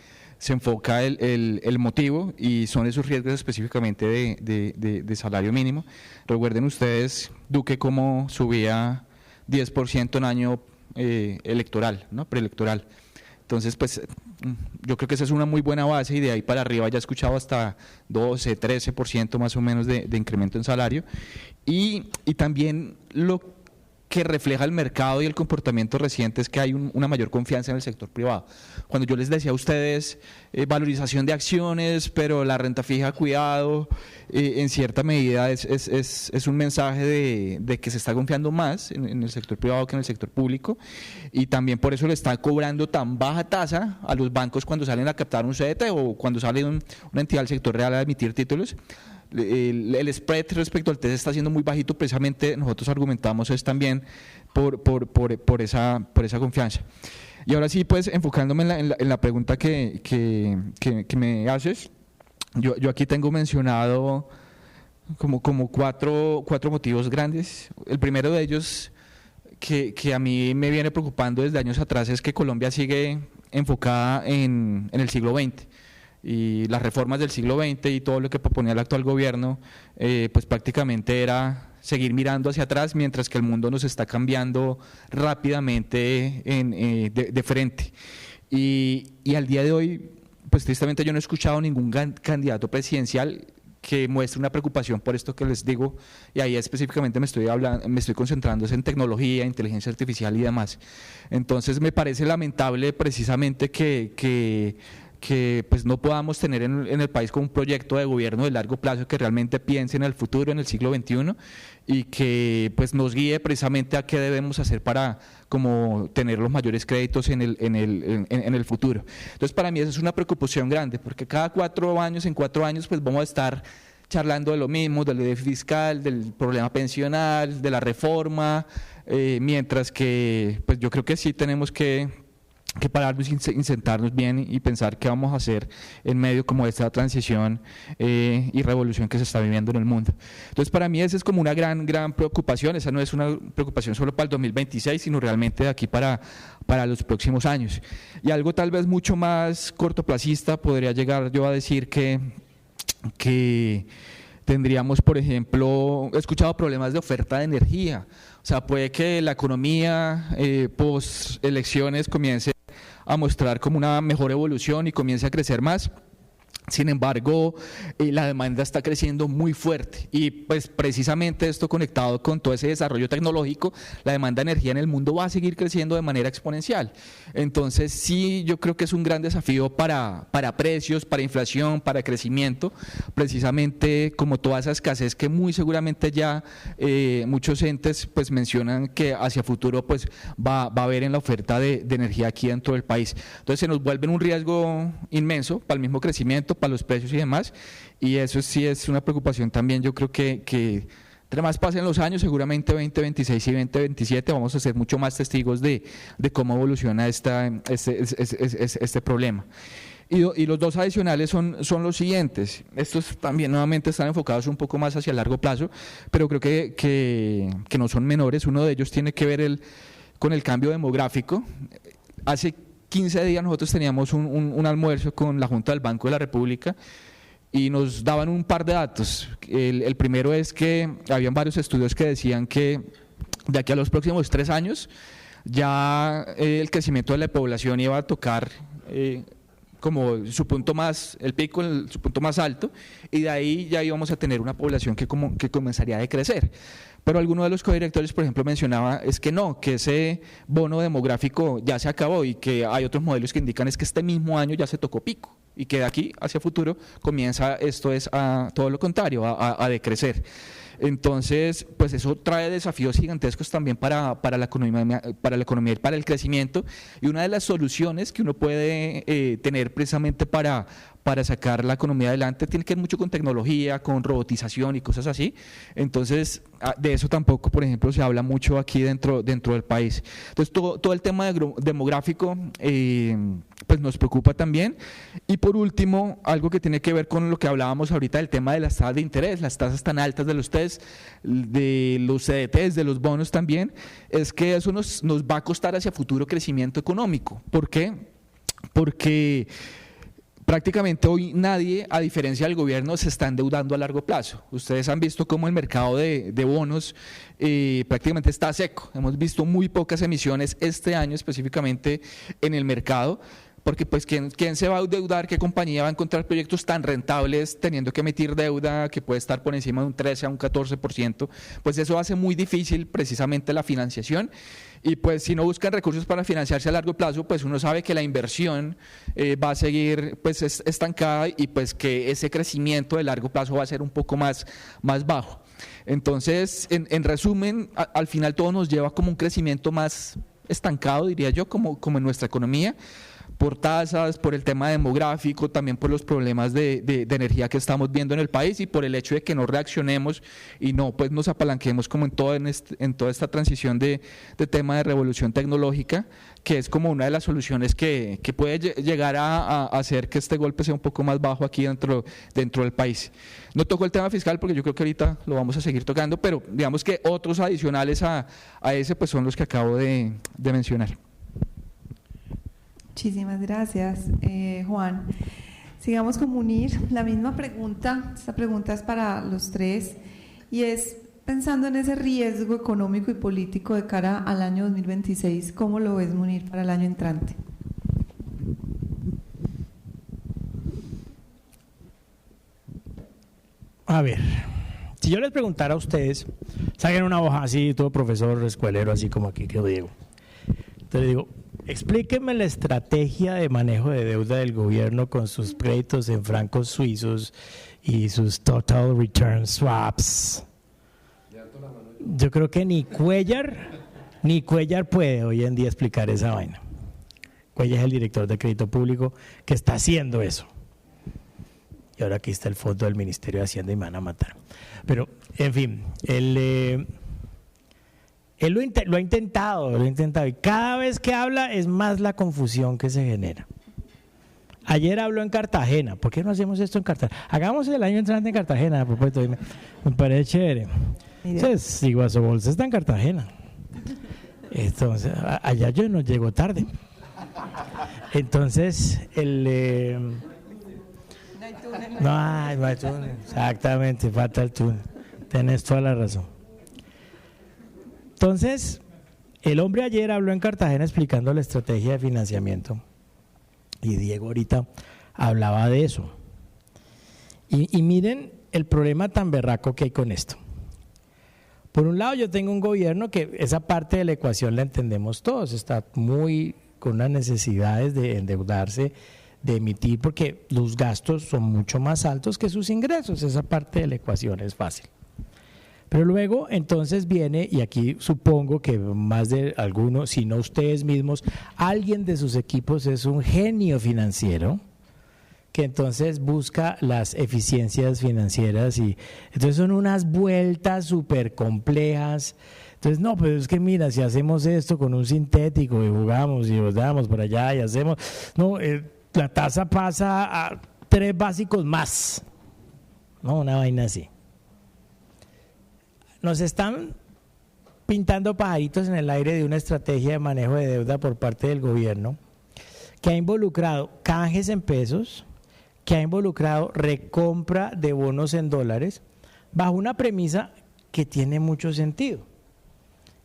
S2: enfoca el motivo, y son esos riesgos específicamente de salario mínimo. Recuerden ustedes, Duque, cómo subía 10% en año electoral, ¿no? Preelectoral. Entonces, pues yo creo que esa es una muy buena base, y de ahí para arriba ya he escuchado hasta 12, 13% más o menos de incremento en salario, y también lo que refleja el mercado y el comportamiento reciente es que hay una mayor confianza en el sector privado. Cuando yo les decía a ustedes valorización de acciones, pero la renta fija, cuidado, en cierta medida es un mensaje de que se está confiando más en el sector privado que en el sector público, y también por eso le está cobrando tan baja tasa a los bancos cuando salen a captar un CDT o cuando sale una entidad del sector real a emitir títulos. El spread respecto al TES está siendo muy bajito, precisamente nosotros argumentamos es también por esa confianza. Y ahora sí, pues enfocándome en la pregunta que me haces, yo aquí tengo mencionado como cuatro motivos grandes. El primero de ellos, que a mí me viene preocupando desde años atrás, es que Colombia sigue enfocada en el siglo XX. Y las reformas del siglo XX y todo lo que proponía el actual gobierno, pues prácticamente era seguir mirando hacia atrás, mientras que el mundo nos está cambiando rápidamente de frente. Y al día de hoy, pues tristemente yo no he escuchado ningún candidato presidencial que muestre una preocupación por esto que les digo, y ahí específicamente me estoy concentrando en tecnología, inteligencia artificial y demás. Entonces me parece lamentable precisamente que pues no podamos tener en el país como un proyecto de gobierno de largo plazo que realmente piense en el futuro, en el siglo XXI, y que pues nos guíe precisamente a qué debemos hacer para como tener los mayores créditos en el futuro. Entonces para mí eso es una preocupación grande, porque cada 4 años, en 4 años pues vamos a estar charlando de lo mismo, del déficit fiscal, del problema pensional, de la reforma, mientras que pues yo creo que sí tenemos que pararnos y sentarnos bien y pensar qué vamos a hacer en medio como de esta transición y revolución que se está viviendo en el mundo. Entonces para mí esa es como una gran preocupación. Esa no es una preocupación solo para el 2026, sino realmente de aquí para los próximos años. Y algo tal vez mucho más cortoplacista, podría llegar yo a decir que tendríamos, por ejemplo, he escuchado problemas de oferta de energía. O sea, puede que la economía post elecciones comience a mostrar como una mejor evolución y comience a crecer más. Sin embargo, la demanda está creciendo muy fuerte, y pues precisamente esto conectado con todo ese desarrollo tecnológico, la demanda de energía en el mundo va a seguir creciendo de manera exponencial. Entonces sí, yo creo que es un gran desafío para precios, para inflación, para crecimiento, precisamente como toda esa escasez que muy seguramente ya muchos entes pues mencionan que hacia futuro pues va a haber en la oferta de energía aquí dentro del país. Entonces se nos vuelve un riesgo inmenso para el mismo crecimiento, para los precios y demás, y eso sí es una preocupación también, yo creo que Entre más pasen los años, seguramente 2026 y 2027 vamos a ser mucho más testigos de cómo evoluciona este problema. Y los dos adicionales son los siguientes. Estos también nuevamente están enfocados un poco más hacia el largo plazo, pero creo que no son menores. Uno de ellos tiene que ver con el cambio demográfico. Hace 15 días nosotros teníamos un almuerzo con la Junta del Banco de la República y nos daban un par de datos. El primero es que habían varios estudios que decían que de aquí a los próximos 3 años ya el crecimiento de la población iba a tocar como su punto más, el pico, su punto más alto, y de ahí ya íbamos a tener una población que comenzaría a decrecer. Pero alguno de los codirectores, por ejemplo, mencionaba es que no, que ese bono demográfico ya se acabó y que hay otros modelos que indican es que este mismo año ya se tocó pico y que de aquí hacia futuro comienza a todo lo contrario, a decrecer. Entonces, pues eso trae desafíos gigantescos también para la economía y para el crecimiento, y una de las soluciones que uno puede tener precisamente para sacar la economía adelante tiene que ver mucho con tecnología, con robotización y cosas así. Entonces, de eso tampoco, por ejemplo, se habla mucho aquí dentro del país. Entonces, todo el tema demográfico pues nos preocupa también. Y por último, algo que tiene que ver con lo que hablábamos ahorita del tema de las tasas de interés, las tasas tan altas de los TES, de los CDTs, de los bonos también, es que eso nos va a costar hacia futuro crecimiento económico. ¿Por qué? Porque prácticamente hoy nadie, a diferencia del gobierno, se está endeudando a largo plazo. Ustedes han visto cómo el mercado de bonos prácticamente está seco. Hemos visto muy pocas emisiones este año específicamente en el mercado, porque pues ¿quién se va a endeudar? ¿Qué compañía va a encontrar proyectos tan rentables teniendo que emitir deuda que puede estar por encima de un 13 a un 14%? Pues eso hace muy difícil precisamente la financiación. Y pues si no buscan recursos para financiarse a largo plazo, pues uno sabe que la inversión va a seguir pues estancada y pues que ese crecimiento de largo plazo va a ser un poco más bajo. Entonces, en resumen, al final todo nos lleva como un crecimiento más estancado, diría yo, como en nuestra economía, por tasas, por el tema demográfico, también por los problemas de energía que estamos viendo en el país y por el hecho de que no reaccionemos y no pues nos apalanquemos como en toda esta transición de tema de revolución tecnológica, que es como una de las soluciones que puede llegar a hacer que este golpe sea un poco más bajo aquí dentro del país. No toco el tema fiscal porque yo creo que ahorita lo vamos a seguir tocando, pero digamos que otros adicionales a ese pues son los que acabo de mencionar.
S1: Muchísimas gracias, Juan. Sigamos con Munir. La misma pregunta, esta pregunta es para los tres, y es pensando en ese riesgo económico y político de cara al año 2026, ¿cómo lo ves, Munir, para el año entrante?
S3: A ver, si yo les preguntara a ustedes, saquen una hoja así, todo profesor escuelero, así como aquí que Diego. Entonces le digo, explíqueme la estrategia de manejo de deuda del gobierno con sus créditos en francos suizos y sus total return swaps. Yo creo que ni Cuellar puede hoy en día explicar esa vaina. Cuellar es el director de crédito público que está haciendo eso. Y ahora aquí está el fondo del Ministerio de Hacienda y me van a matar. Pero, en fin, él lo ha intentado y cada vez que habla es más la confusión que se genera. Ayer habló en Cartagena. ¿Por qué no hacemos esto en Cartagena? Hagamos el año entrante en Cartagena, a propósito, me parece chévere. Entonces, Iguazú Bolsa está en Cartagena. Entonces, allá yo no llego tarde. Entonces, no hay túnel. Exactamente, falta el túnel. Tenés toda la razón. Entonces, el hombre ayer habló en Cartagena explicando la estrategia de financiamiento y Diego ahorita hablaba de eso. Y miren el problema tan berraco que hay con esto. Por un lado, yo tengo un gobierno que esa parte de la ecuación la entendemos todos, está muy con unas necesidades de endeudarse, de emitir, porque los gastos son mucho más altos que sus ingresos, esa parte de la ecuación es fácil. Pero luego entonces viene, y aquí supongo que más de alguno, si no ustedes mismos, alguien de sus equipos es un genio financiero que entonces busca las eficiencias financieras y entonces son unas vueltas súper complejas. Entonces, no, pero es que mira, si hacemos esto con un sintético y jugamos y nos damos por allá y hacemos, no, la tasa pasa a 3 básicos más. No, una vaina así. Nos están pintando pajaritos en el aire de una estrategia de manejo de deuda por parte del gobierno que ha involucrado canjes en pesos, que ha involucrado recompra de bonos en dólares, bajo una premisa que tiene mucho sentido.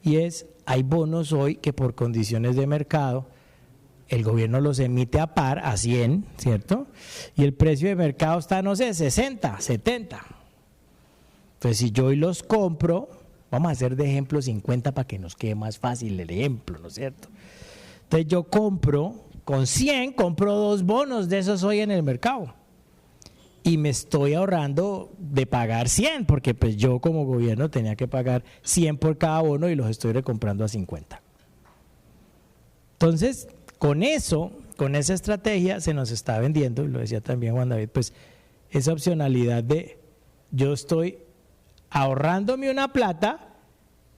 S3: Y es, hay bonos hoy que por condiciones de mercado, el gobierno los emite a par, a 100, ¿cierto? Y el precio de mercado está, no sé, 60, 70. Entonces, si yo hoy los compro, vamos a hacer de ejemplo 50 para que nos quede más fácil el ejemplo, ¿no es cierto? Entonces, yo compro, con 100, compro 2 bonos de esos hoy en el mercado. Y me estoy ahorrando de pagar 100, porque pues yo como gobierno tenía que pagar 100 por cada bono y los estoy recomprando a 50. Entonces, con eso, con esa estrategia se nos está vendiendo, y lo decía también Juan David, pues esa opcionalidad de yo estoy ahorrándome una plata,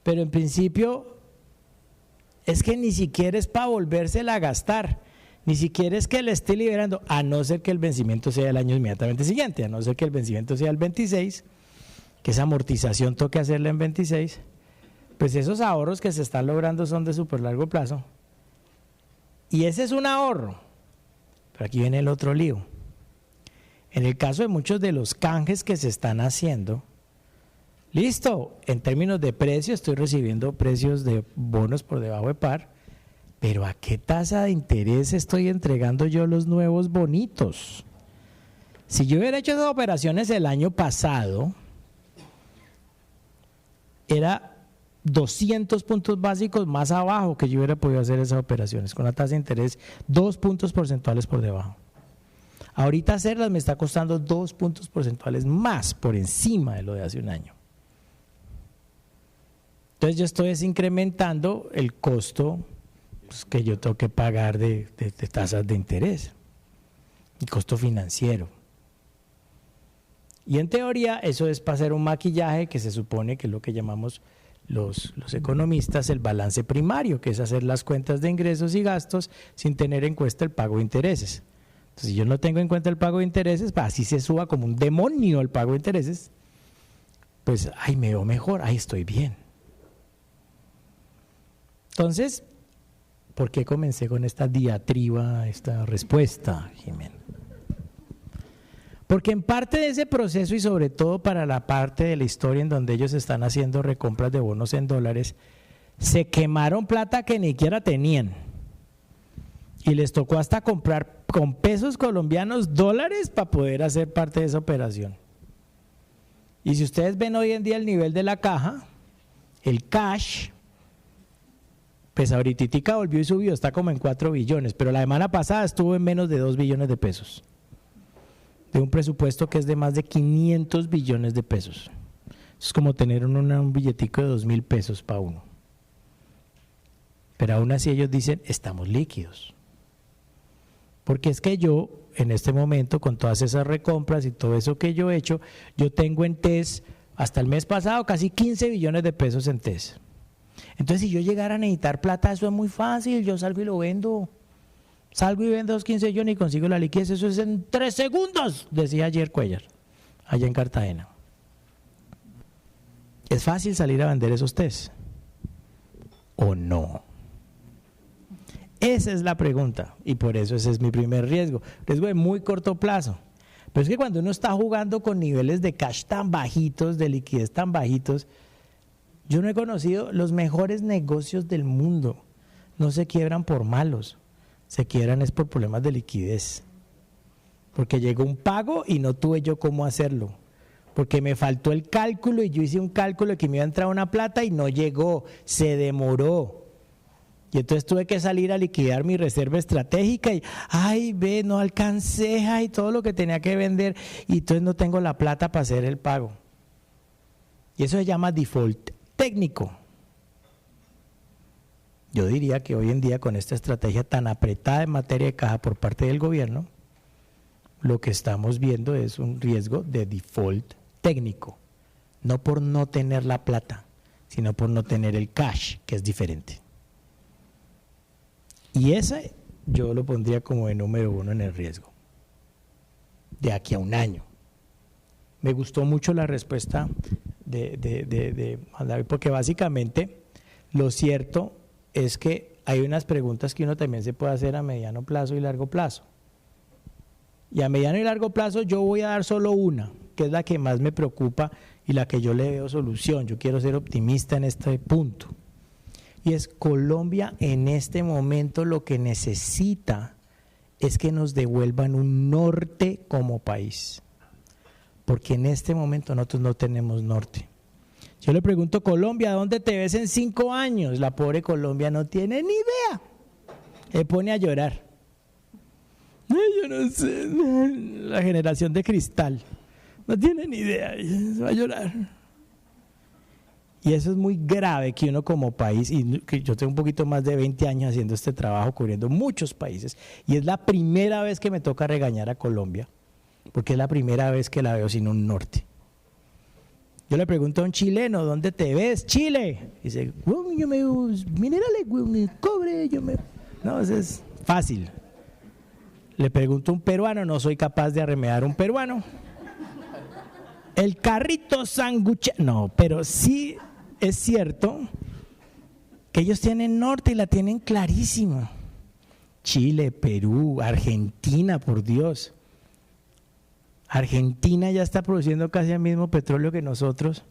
S3: pero en principio es que ni siquiera es para volvérsela a gastar, ni siquiera es que le esté liberando, a no ser que el vencimiento sea el año inmediatamente siguiente, a no ser que el vencimiento sea el 26, que esa amortización toque hacerla en 26, pues esos ahorros que se están logrando son de súper largo plazo. Y ese es un ahorro. Pero aquí viene el otro lío. En el caso de muchos de los canjes que se están haciendo, listo, en términos de precio estoy recibiendo precios de bonos por debajo de par, pero ¿a qué tasa de interés estoy entregando yo los nuevos bonitos? Si yo hubiera hecho esas operaciones el año pasado, era 200 puntos básicos más abajo que yo hubiera podido hacer esas operaciones, con una tasa de interés 2 puntos porcentuales por debajo. Ahorita hacerlas me está costando 2 puntos porcentuales más por encima de lo de hace un año. Entonces yo estoy incrementando el costo que yo tengo que pagar de tasas de interés, el costo financiero. Y en teoría eso es para hacer un maquillaje que se supone que es lo que llamamos los economistas el balance primario, que es hacer las cuentas de ingresos y gastos sin tener en cuenta el pago de intereses. Entonces, si yo no tengo en cuenta el pago de intereses, así se suba como un demonio el pago de intereses, pues ahí me veo mejor, ahí estoy bien. Entonces, ¿por qué comencé con esta diatriba, esta respuesta, Jimena? Porque en parte de ese proceso y sobre todo para la parte de la historia en donde ellos están haciendo recompras de bonos en dólares, se quemaron plata que ni siquiera tenían. Y les tocó hasta comprar con pesos colombianos dólares para poder hacer parte de esa operación. Y si ustedes ven hoy en día el nivel de la caja, el cash, pues ahorita volvió y subió, está como en 4 billones, pero la semana pasada estuvo en menos de 2 billones de pesos. De un presupuesto que es de más de 500 billones de pesos. Es como tener un billetico de 2.000 pesos para uno. Pero aún así ellos dicen, estamos líquidos. Porque es que yo, en este momento, con todas esas recompras y todo eso que yo he hecho, yo tengo en TES, hasta el mes pasado, casi 15 billones de pesos en TES. Entonces, si yo llegara a necesitar plata, eso es muy fácil, yo salgo y lo vendo. Salgo y vendo los 15 billones y consigo la liquidez, eso es en 3 segundos, decía ayer Cuellar, allá en Cartagena. ¿Es fácil salir a vender esos TES? ¿O no? Esa es la pregunta, y por eso ese es mi primer riesgo de muy corto plazo. Pero es que cuando uno está jugando con niveles de cash tan bajitos, de liquidez tan bajitos, yo no he conocido los mejores negocios del mundo, no se quiebran por malos. Se quiebran es por problemas de liquidez, porque llegó un pago y no tuve yo cómo hacerlo, porque me faltó el cálculo y yo hice un cálculo de que me iba a entrar una plata y no llegó, se demoró, y entonces tuve que salir a liquidar mi reserva estratégica y ay, ve, no alcancé, ay, todo lo que tenía que vender y entonces no tengo la plata para hacer el pago, y eso se llama default técnico. Yo diría que hoy en día con esta estrategia tan apretada en materia de caja por parte del gobierno, lo que estamos viendo es un riesgo de default técnico, no por no tener la plata, sino por no tener el cash, que es diferente. Y ese yo lo pondría como de número 1 en el riesgo, de aquí a un año. Me gustó mucho la respuesta de David, porque básicamente lo cierto es que hay unas preguntas que uno también se puede hacer a mediano plazo y largo plazo. Y a mediano y largo plazo yo voy a dar solo una, que es la que más me preocupa y la que yo le veo solución. Yo quiero ser optimista en este punto. Y es Colombia en este momento lo que necesita es que nos devuelvan un norte como país. Porque en este momento nosotros no tenemos norte. Yo le pregunto, Colombia, ¿dónde te ves en 5 años? La pobre Colombia no tiene ni idea. Se pone a llorar. Yo no sé, la generación de cristal no tiene ni idea, se va a llorar. Y eso es muy grave que uno como país, y que yo tengo un poquito más de 20 años haciendo este trabajo, cubriendo muchos países, y es la primera vez que me toca regañar a Colombia, porque es la primera vez que la veo sin un norte. Yo le pregunto a un chileno, ¿dónde te ves, Chile? Y dice, yo me veo minerales, cobre, No, eso es fácil. Le pregunto a un peruano, no soy capaz de arremedar a un peruano. El carrito sanguche. No, pero sí es cierto que ellos tienen norte y la tienen clarísima. Chile, Perú, Argentina, por Dios. Argentina ya está produciendo casi el mismo petróleo que nosotros.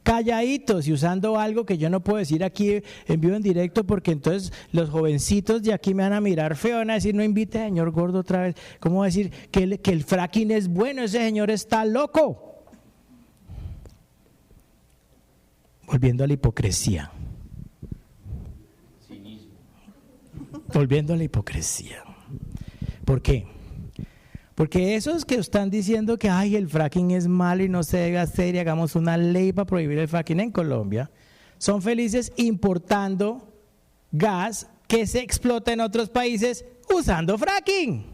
S3: Calladitos y usando algo que yo no puedo decir aquí en vivo en directo, porque entonces los jovencitos de aquí me van a mirar feo, van a decir, no invite al señor Gordo otra vez. ¿Cómo va a decir que el fracking es bueno? Ese señor está loco. Volviendo a la hipocresía. Volviendo a la hipocresía. ¿Por qué? Porque esos que están diciendo que ay, el fracking es malo y no se debe hacer y hagamos una ley para prohibir el fracking en Colombia, son felices importando gas que se explota en otros países usando fracking.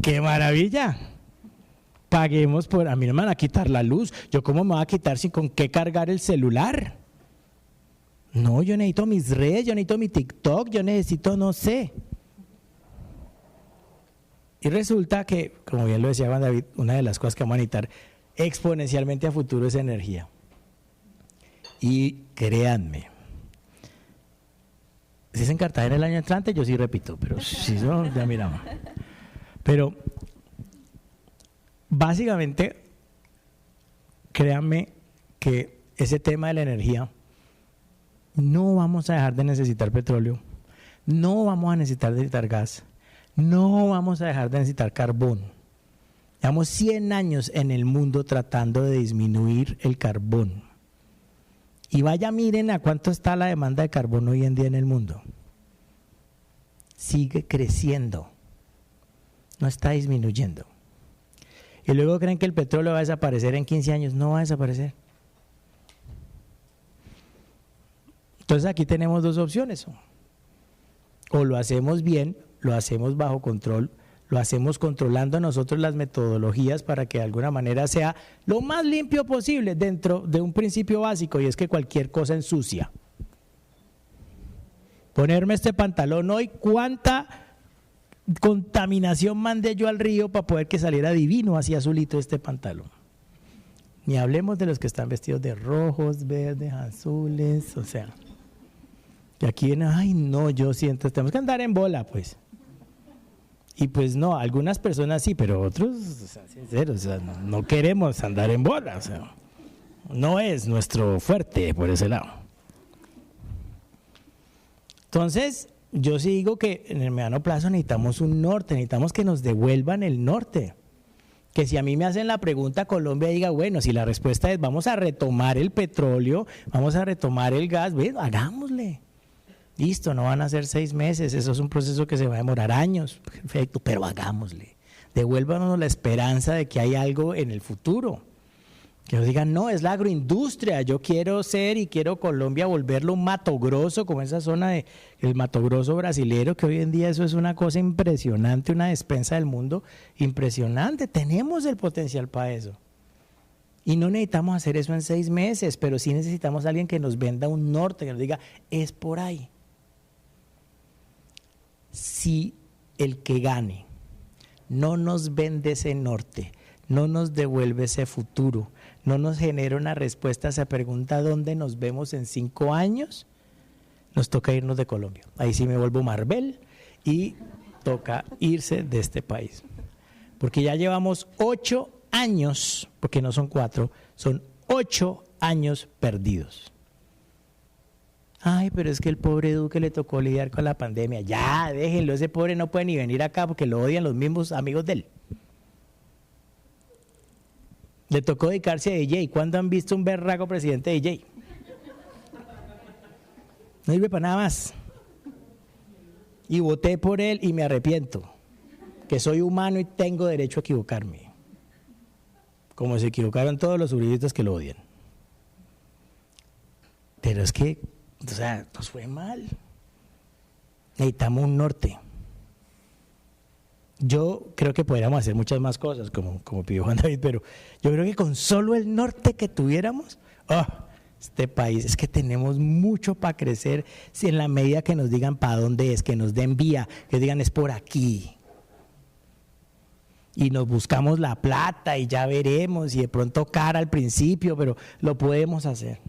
S3: ¡Qué maravilla! Paguemos por... A mí no me van a quitar la luz. ¿Yo cómo me voy a quitar sin con qué cargar el celular? No, yo necesito mis redes, yo necesito mi TikTok, yo necesito no sé... Y resulta que, como bien lo decía Juan David, una de las cosas que vamos a necesitar exponencialmente a futuro es energía. Y créanme, si es en Cartagena el año entrante, yo sí repito, pero si no, ya miramos. Pero básicamente, créanme que ese tema de la energía, no vamos a dejar de necesitar petróleo, no vamos a necesitar gas. No vamos a dejar de necesitar carbón. Llevamos 100 años en el mundo tratando de disminuir el carbón. Y vaya, miren a cuánto está la demanda de carbón hoy en día en el mundo. Sigue creciendo. No está disminuyendo. Y luego creen que el petróleo va a desaparecer en 15 años. No va a desaparecer. Entonces aquí tenemos dos opciones. O lo hacemos bien, lo hacemos bajo control, lo hacemos controlando nosotros las metodologías para que de alguna manera sea lo más limpio posible dentro de un principio básico, y es que cualquier cosa ensucia. Ponerme este pantalón hoy, ¿cuánta contaminación mandé yo al río para poder que saliera divino así azulito este pantalón? Ni hablemos de los que están vestidos de rojos, verdes, azules, o sea... Y aquí viene, ay no, yo siento, tenemos que andar en bola, pues. Y pues no, algunas personas sí, pero otros, o sea, sinceros, o sea, no queremos andar en bola, o sea, no es nuestro fuerte por ese lado. Entonces, yo sí digo que en el mediano plazo necesitamos un norte, necesitamos que nos devuelvan el norte. Que si a mí me hacen la pregunta, Colombia diga, bueno, si la respuesta es vamos a retomar el petróleo, vamos a retomar el gas, bueno, hagámosle. Listo, no van a ser 6 meses, eso es un proceso que se va a demorar años, perfecto, pero hagámosle. Devuélvanos la esperanza de que hay algo en el futuro. Que nos digan, no, es la agroindustria, yo quiero ser y quiero Colombia volverlo un Mato Grosso, como esa zona del Mato Grosso brasilero, que hoy en día eso es una cosa impresionante, una despensa del mundo impresionante. Tenemos el potencial para eso. Y no necesitamos hacer eso en 6 meses, pero sí necesitamos a alguien que nos venda un norte, que nos diga, es por ahí. Si el que gane no nos vende ese norte, no nos devuelve ese futuro, no nos genera una respuesta a esa pregunta, ¿dónde nos vemos en 5 años? Nos toca irnos de Colombia. Ahí sí me vuelvo Marvel y toca irse de este país. Porque ya llevamos 8 años, porque no son 4, son 8 años perdidos. Ay, pero es que el pobre Duque le tocó lidiar con la pandemia. Ya, déjenlo, ese pobre no puede ni venir acá porque lo odian los mismos amigos de él. Le tocó dedicarse a DJ. ¿Cuándo han visto un berraco presidente de DJ? No sirve para nada más. Y voté por él y me arrepiento. Que soy humano y tengo derecho a equivocarme. Como se equivocaron todos los uribistas que lo odian. Pero es que, o sea, nos fue mal. Necesitamos un norte. Yo creo que podríamos hacer muchas más cosas, como pidió Juan David, pero yo creo que con solo el norte que tuviéramos, este país, es que tenemos mucho para crecer, si en la medida que nos digan para dónde es, que nos den vía, que digan es por aquí. Y nos buscamos la plata y ya veremos, y de pronto cara al principio, pero lo podemos hacer.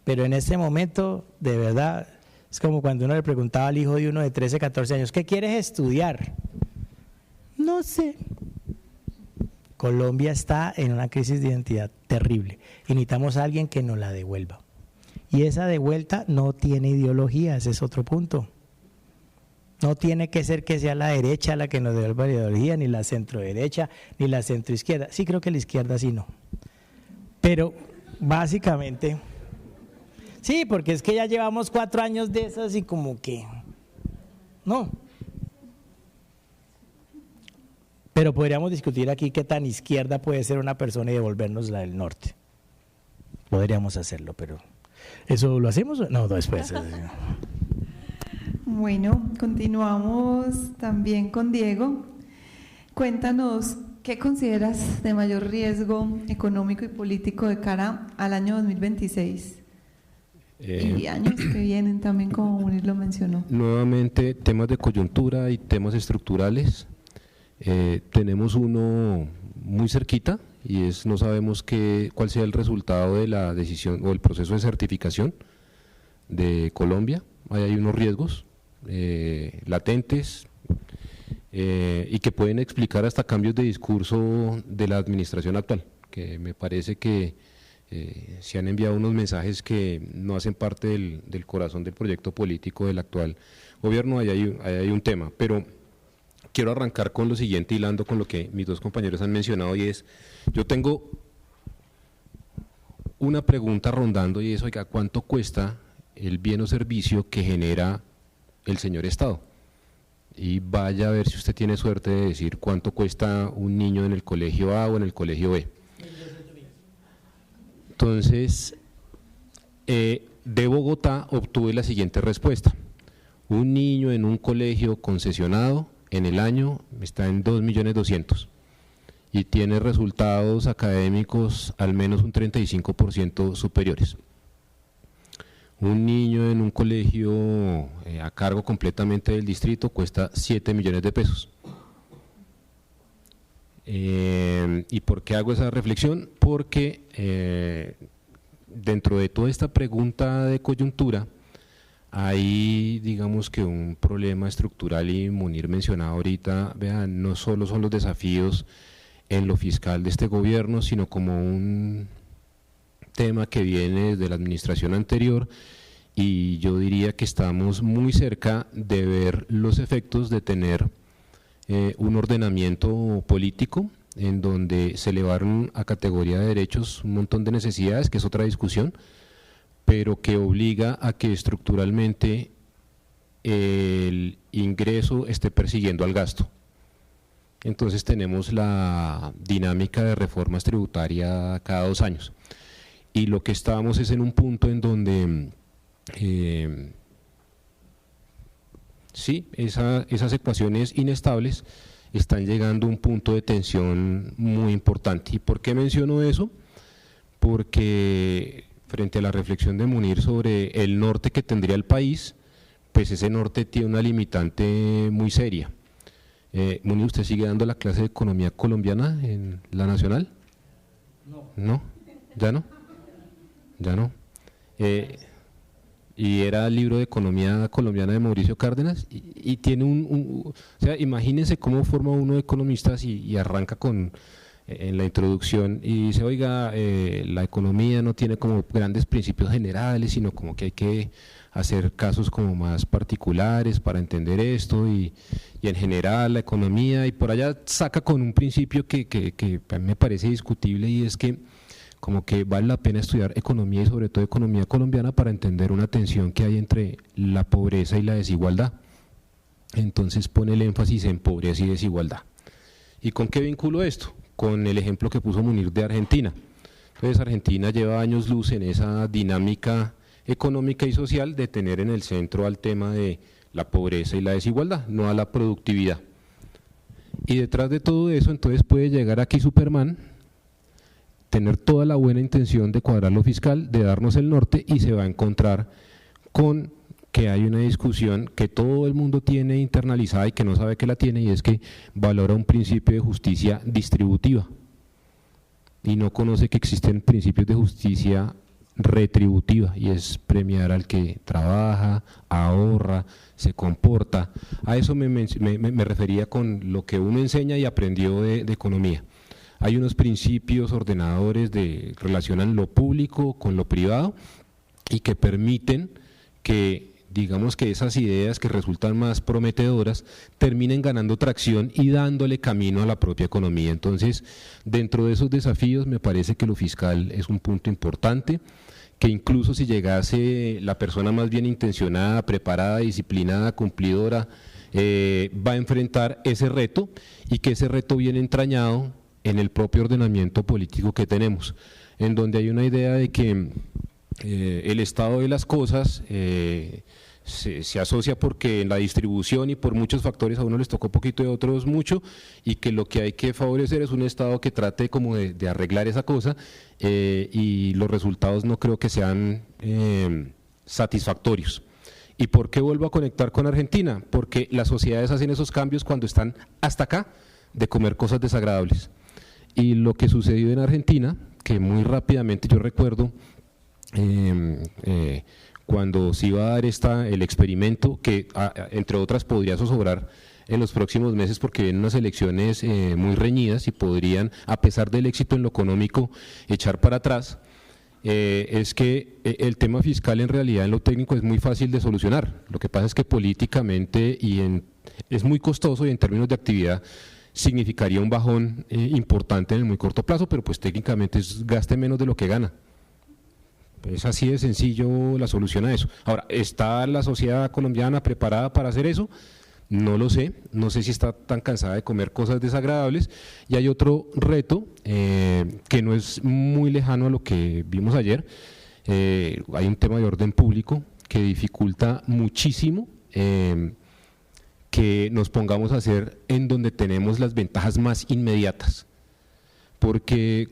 S3: Pero en este momento, de verdad, es como cuando uno le preguntaba al hijo de uno de 13, 14 años, ¿qué quieres estudiar? No sé. Colombia está en una crisis de identidad terrible y necesitamos a alguien que nos la devuelva. Y esa devuelta no tiene ideología, ese es otro punto. No tiene que ser que sea la derecha la que nos devuelva la ideología, ni la centroderecha, ni la centroizquierda. Sí, creo que la izquierda sí no. Pero básicamente... Sí, porque es que ya llevamos 4 años de esas y como que no. Pero podríamos discutir aquí qué tan izquierda puede ser una persona y devolvernos la del norte. Podríamos hacerlo, pero ¿eso lo hacemos? No, después.
S1: Bueno, continuamos también con Diego. Cuéntanos, ¿qué consideras de mayor riesgo económico y político de cara al año 2026? Y años que vienen también, como Munir lo mencionó.
S4: Nuevamente, temas de coyuntura y temas estructurales. Tenemos uno muy cerquita y no sabemos cuál sea el resultado de la decisión o el proceso de certificación de Colombia. Ahí hay unos riesgos latentes y que pueden explicar hasta cambios de discurso de la administración actual, que me parece que se han enviado unos mensajes que no hacen parte del corazón del proyecto político del actual gobierno. Ahí hay un tema, pero quiero arrancar con lo siguiente, hilando con lo que mis dos compañeros han mencionado, y es, yo tengo una pregunta rondando, y es, oiga, ¿cuánto cuesta el bien o servicio que genera el señor Estado? Y vaya a ver si usted tiene suerte de decir cuánto cuesta un niño en el colegio A o en el colegio B. Entonces, de Bogotá obtuve la siguiente respuesta. Un niño en un colegio concesionado en el año está en 2.200.000 y tiene resultados académicos al menos un 35% superiores. Un niño en un colegio a cargo completamente del distrito cuesta 7 millones de pesos. ¿Y por qué hago esa reflexión? Porque dentro de toda esta pregunta de coyuntura hay, digamos que un problema estructural, y Munir mencionaba ahorita, vean, no solo son los desafíos en lo fiscal de este gobierno, sino como un tema que viene desde la administración anterior, y yo diría que estamos muy cerca de ver los efectos de tener un ordenamiento político en donde se elevaron a categoría de derechos un montón de necesidades, que es otra discusión, pero que obliga a que estructuralmente el ingreso esté persiguiendo al gasto. entonces tenemos la dinámica de reformas tributarias cada 2 años. Y lo que estábamos es en un punto en donde sí, esas ecuaciones inestables están llegando a un punto de tensión muy importante. ¿Y por qué menciono eso? Porque frente a la reflexión de Munir sobre el norte que tendría el país, pues ese norte tiene una limitante muy seria. Munir, ¿usted sigue dando la clase de economía colombiana en la Nacional? No. ¿Ya no? Ya no. Y era el libro de economía colombiana de Mauricio Cárdenas y tiene o sea, imagínense cómo forma uno de economistas y arranca con en la introducción y dice, oiga, la economía no tiene como grandes principios generales, sino como que hay que hacer casos como más particulares para entender esto y en general la economía, y por allá saca con un principio que a mí me parece discutible, y es que como que vale la pena estudiar economía y sobre todo economía colombiana para entender una tensión que hay entre la pobreza y la desigualdad. Entonces pone el énfasis en pobreza y desigualdad. ¿Y con qué vinculo esto? Con el ejemplo que puso Munir de Argentina. Entonces Argentina lleva años luz en esa dinámica económica y social de tener en el centro al tema de la pobreza y la desigualdad, no a la productividad. Y detrás de todo eso entonces puede llegar aquí Superman, tener toda la buena intención de cuadrar lo fiscal, de darnos el norte, y se va a encontrar con que hay una discusión que todo el mundo tiene internalizada y que no sabe que la tiene, y es que valora un principio de justicia distributiva y no conoce que existen principios de justicia retributiva, y es premiar al que trabaja, ahorra, se comporta. A eso me refería con lo que uno enseña y aprendió de economía. Hay unos principios ordenadores que relacionan lo público con lo privado y que permiten que, digamos, que esas ideas que resultan más prometedoras terminen ganando tracción y dándole camino a la propia economía. Entonces, dentro de esos desafíos me parece que lo fiscal es un punto importante, que incluso si llegase la persona más bien intencionada, preparada, disciplinada, cumplidora, va a enfrentar ese reto, y que ese reto viene entrañado en el propio ordenamiento político que tenemos, en donde hay una idea de que el estado de las cosas se asocia porque en la distribución y por muchos factores a unos les tocó poquito y a otros mucho, y que lo que hay que favorecer es un estado que trate como de arreglar esa cosa, y los resultados no creo que sean satisfactorios. ¿Y por qué vuelvo a conectar con Argentina? Porque las sociedades hacen esos cambios cuando están hasta acá de comer cosas desagradables. Y lo que sucedió en Argentina, que muy rápidamente yo recuerdo cuando se iba a dar el experimento, que entre otras podría zozobrar en los próximos meses porque vienen unas elecciones muy reñidas y podrían, a pesar del éxito en lo económico, echar para atrás, es que el tema fiscal en realidad en lo técnico es muy fácil de solucionar. Lo que pasa es que políticamente es muy costoso, y en términos de actividad significaría un bajón importante en el muy corto plazo, pero pues técnicamente gaste menos de lo que gana. Es así de sencillo la solución a eso. Ahora, ¿está la sociedad colombiana preparada para hacer eso? No lo sé, no sé si está tan cansada de comer cosas desagradables. Y hay otro reto que no es muy lejano a lo que vimos ayer. Hay un tema de orden público que dificulta muchísimo que nos pongamos a hacer en donde tenemos las ventajas más inmediatas, porque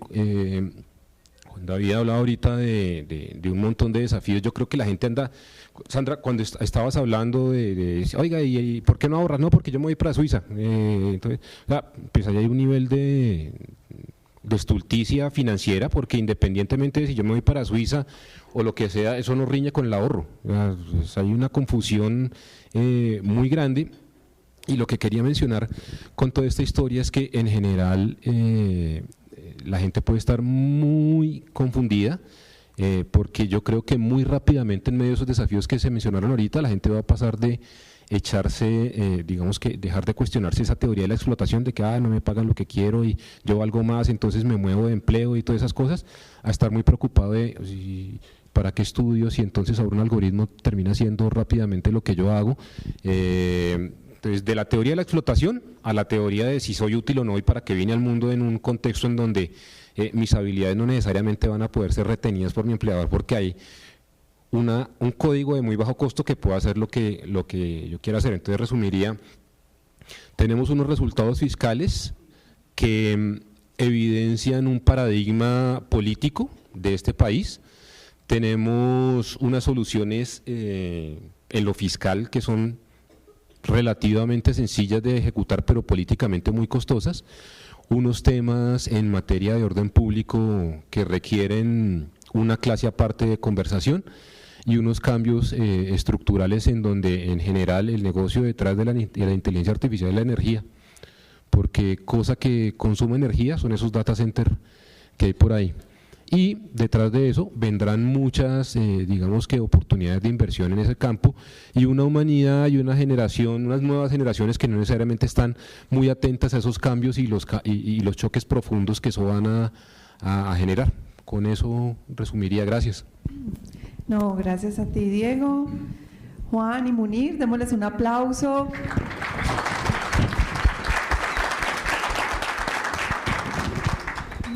S4: cuando había hablado ahorita de un montón de desafíos, yo creo que la gente anda, Sandra, cuando estabas hablando oiga, ¿y por qué no ahorras? No, porque yo me voy para Suiza. Entonces, pues allá hay un nivel de estulticia financiera, porque independientemente de si yo me voy para Suiza o lo que sea, eso no riñe con el ahorro. Pues hay una confusión muy grande. Y lo que quería mencionar con toda esta historia es que en general la gente puede estar muy confundida, porque yo creo que muy rápidamente en medio de esos desafíos que se mencionaron ahorita, la gente va a pasar de echarse, digamos que dejar de cuestionarse esa teoría de la explotación de que no me pagan lo que quiero y yo valgo más, entonces me muevo de empleo y todas esas cosas, a estar muy preocupado de ¿para qué estudio si entonces ahora un algoritmo termina haciendo rápidamente lo que yo hago? Entonces, de la teoría de la explotación a la teoría de si soy útil o no y para qué vine al mundo en un contexto en donde mis habilidades no necesariamente van a poder ser retenidas por mi empleador porque hay un código de muy bajo costo que pueda hacer lo que yo quiera hacer. Entonces, resumiría, tenemos unos resultados fiscales que evidencian un paradigma político de este país. Tenemos unas soluciones en lo fiscal que son relativamente sencillas de ejecutar, pero políticamente muy costosas. Unos temas en materia de orden público que requieren una clase aparte de conversación y unos cambios estructurales en donde en general el negocio detrás de la inteligencia artificial es la energía, porque cosa que consume energía son esos data centers que hay por ahí. Y detrás de eso vendrán muchas, digamos que oportunidades de inversión en ese campo y una humanidad y una generación, unas nuevas generaciones que no necesariamente están muy atentas a esos cambios y los choques profundos que eso van a generar. Con eso resumiría, gracias.
S1: No, gracias a ti, Diego. Juan y Munir, démosles un aplauso.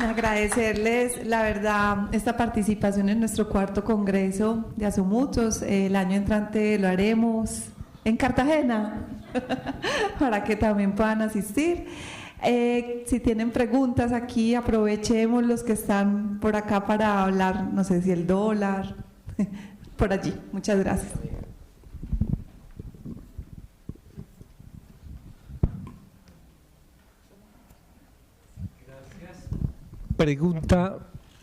S1: Agradecerles, la verdad, esta participación en nuestro cuarto congreso de Asumutos. El año entrante lo haremos en Cartagena, para que también puedan asistir. Si tienen preguntas aquí, aprovechemos los que están por acá para hablar, no sé si el dólar, por allí. Muchas gracias.
S5: Pregunta,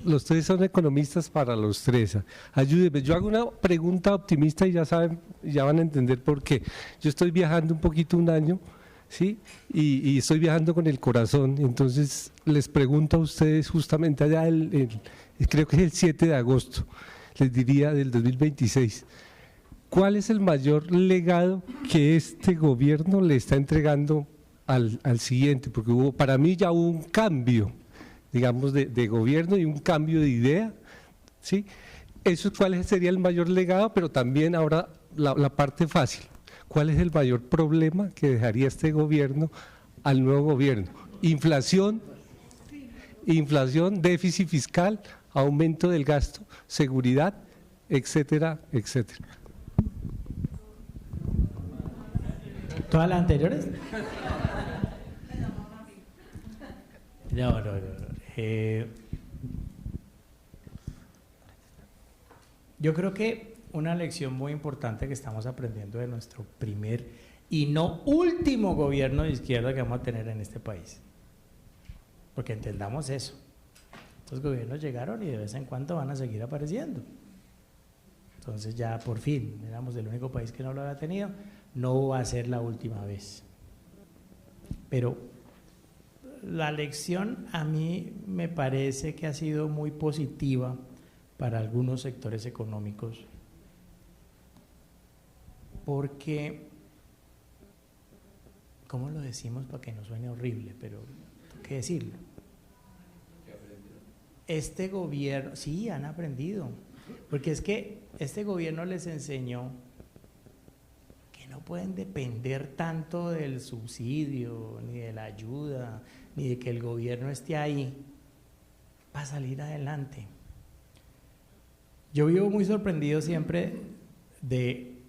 S5: los tres son economistas para los tres. Ayúdenme, yo hago una pregunta optimista y ya saben, ya van a entender por qué. Yo estoy viajando un poquito un año, ¿sí? Y estoy viajando con el corazón, entonces les pregunto a ustedes justamente allá, creo que es el 7 de agosto, les diría del 2026, ¿cuál es el mayor legado que este gobierno le está entregando al siguiente? Porque para mí ya hubo un cambio, digamos, de gobierno y un cambio de idea, ¿sí? Eso, ¿cuál sería el mayor legado? Pero también ahora la parte fácil, ¿cuál es el mayor problema que dejaría este gobierno al nuevo gobierno? Inflación, déficit fiscal, aumento del gasto, seguridad, etcétera, etcétera.
S3: ¿Todas las anteriores? No. Yo creo que una lección muy importante que estamos aprendiendo de nuestro primer y no último gobierno de izquierda que vamos a tener en este país, porque entendamos eso, estos gobiernos llegaron y de vez en cuando van a seguir apareciendo, entonces ya por fin éramos el único país que no lo había tenido, no va a ser la última vez, pero la lección a mí me parece que ha sido muy positiva para algunos sectores económicos, porque, ¿cómo lo decimos para que no suene horrible? Pero tengo que decirlo. Este gobierno, sí, han aprendido, porque es que este gobierno les enseñó que no pueden depender tanto del subsidio, ni de la ayuda, ni de que el gobierno esté ahí para salir adelante. Yo vivo muy sorprendido siempre de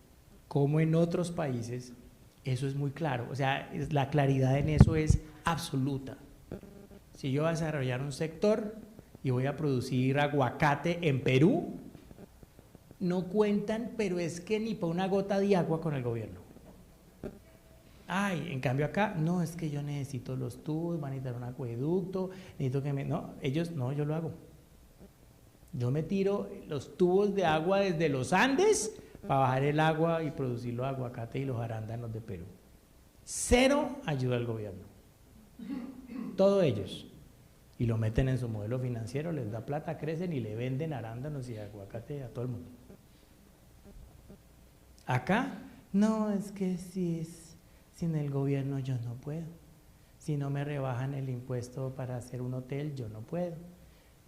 S3: cómo en otros países eso es muy claro, o sea, la claridad en eso es absoluta. Si yo voy a desarrollar un sector y voy a producir aguacate en Perú, no cuentan, pero es que ni por una gota de agua con el gobierno. Ay, en cambio acá, no, es que yo necesito los tubos, van a necesitar un acueducto, necesito que me… No, ellos, no, yo lo hago. Yo me tiro los tubos de agua desde los Andes para bajar el agua y producir los aguacates y los arándanos de Perú. Cero ayuda al gobierno. Todos ellos. Y lo meten en su modelo financiero, les da plata, crecen y le venden arándanos y aguacate a todo el mundo. Acá, no, es que sin el gobierno yo no puedo. Si no me rebajan el impuesto para hacer un hotel, yo no puedo.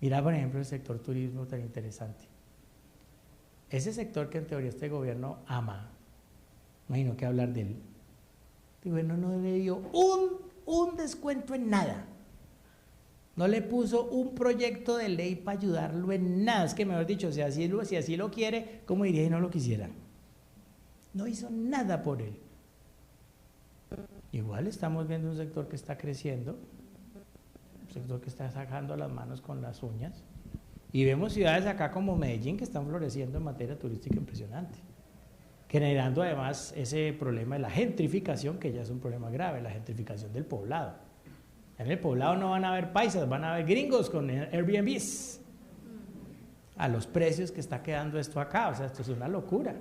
S3: Mira, por ejemplo, el sector turismo tan interesante. Ese sector que en teoría este gobierno ama, imagino que hablar del El gobierno no le dio un descuento en nada. No le puso un proyecto de ley para ayudarlo en nada. Es que mejor dicho, si así lo quiere, ¿cómo diría si no lo quisiera? No hizo nada por él. Igual estamos viendo un sector que está creciendo, un sector que está sacando las manos con las uñas, y vemos ciudades acá como Medellín que están floreciendo en materia turística impresionante, generando además ese problema de la gentrificación, que ya es un problema grave, la gentrificación del poblado. En el poblado no van a haber paisas, van a haber gringos con Airbnbs, a los precios que está quedando esto acá. O sea, esto es una locura.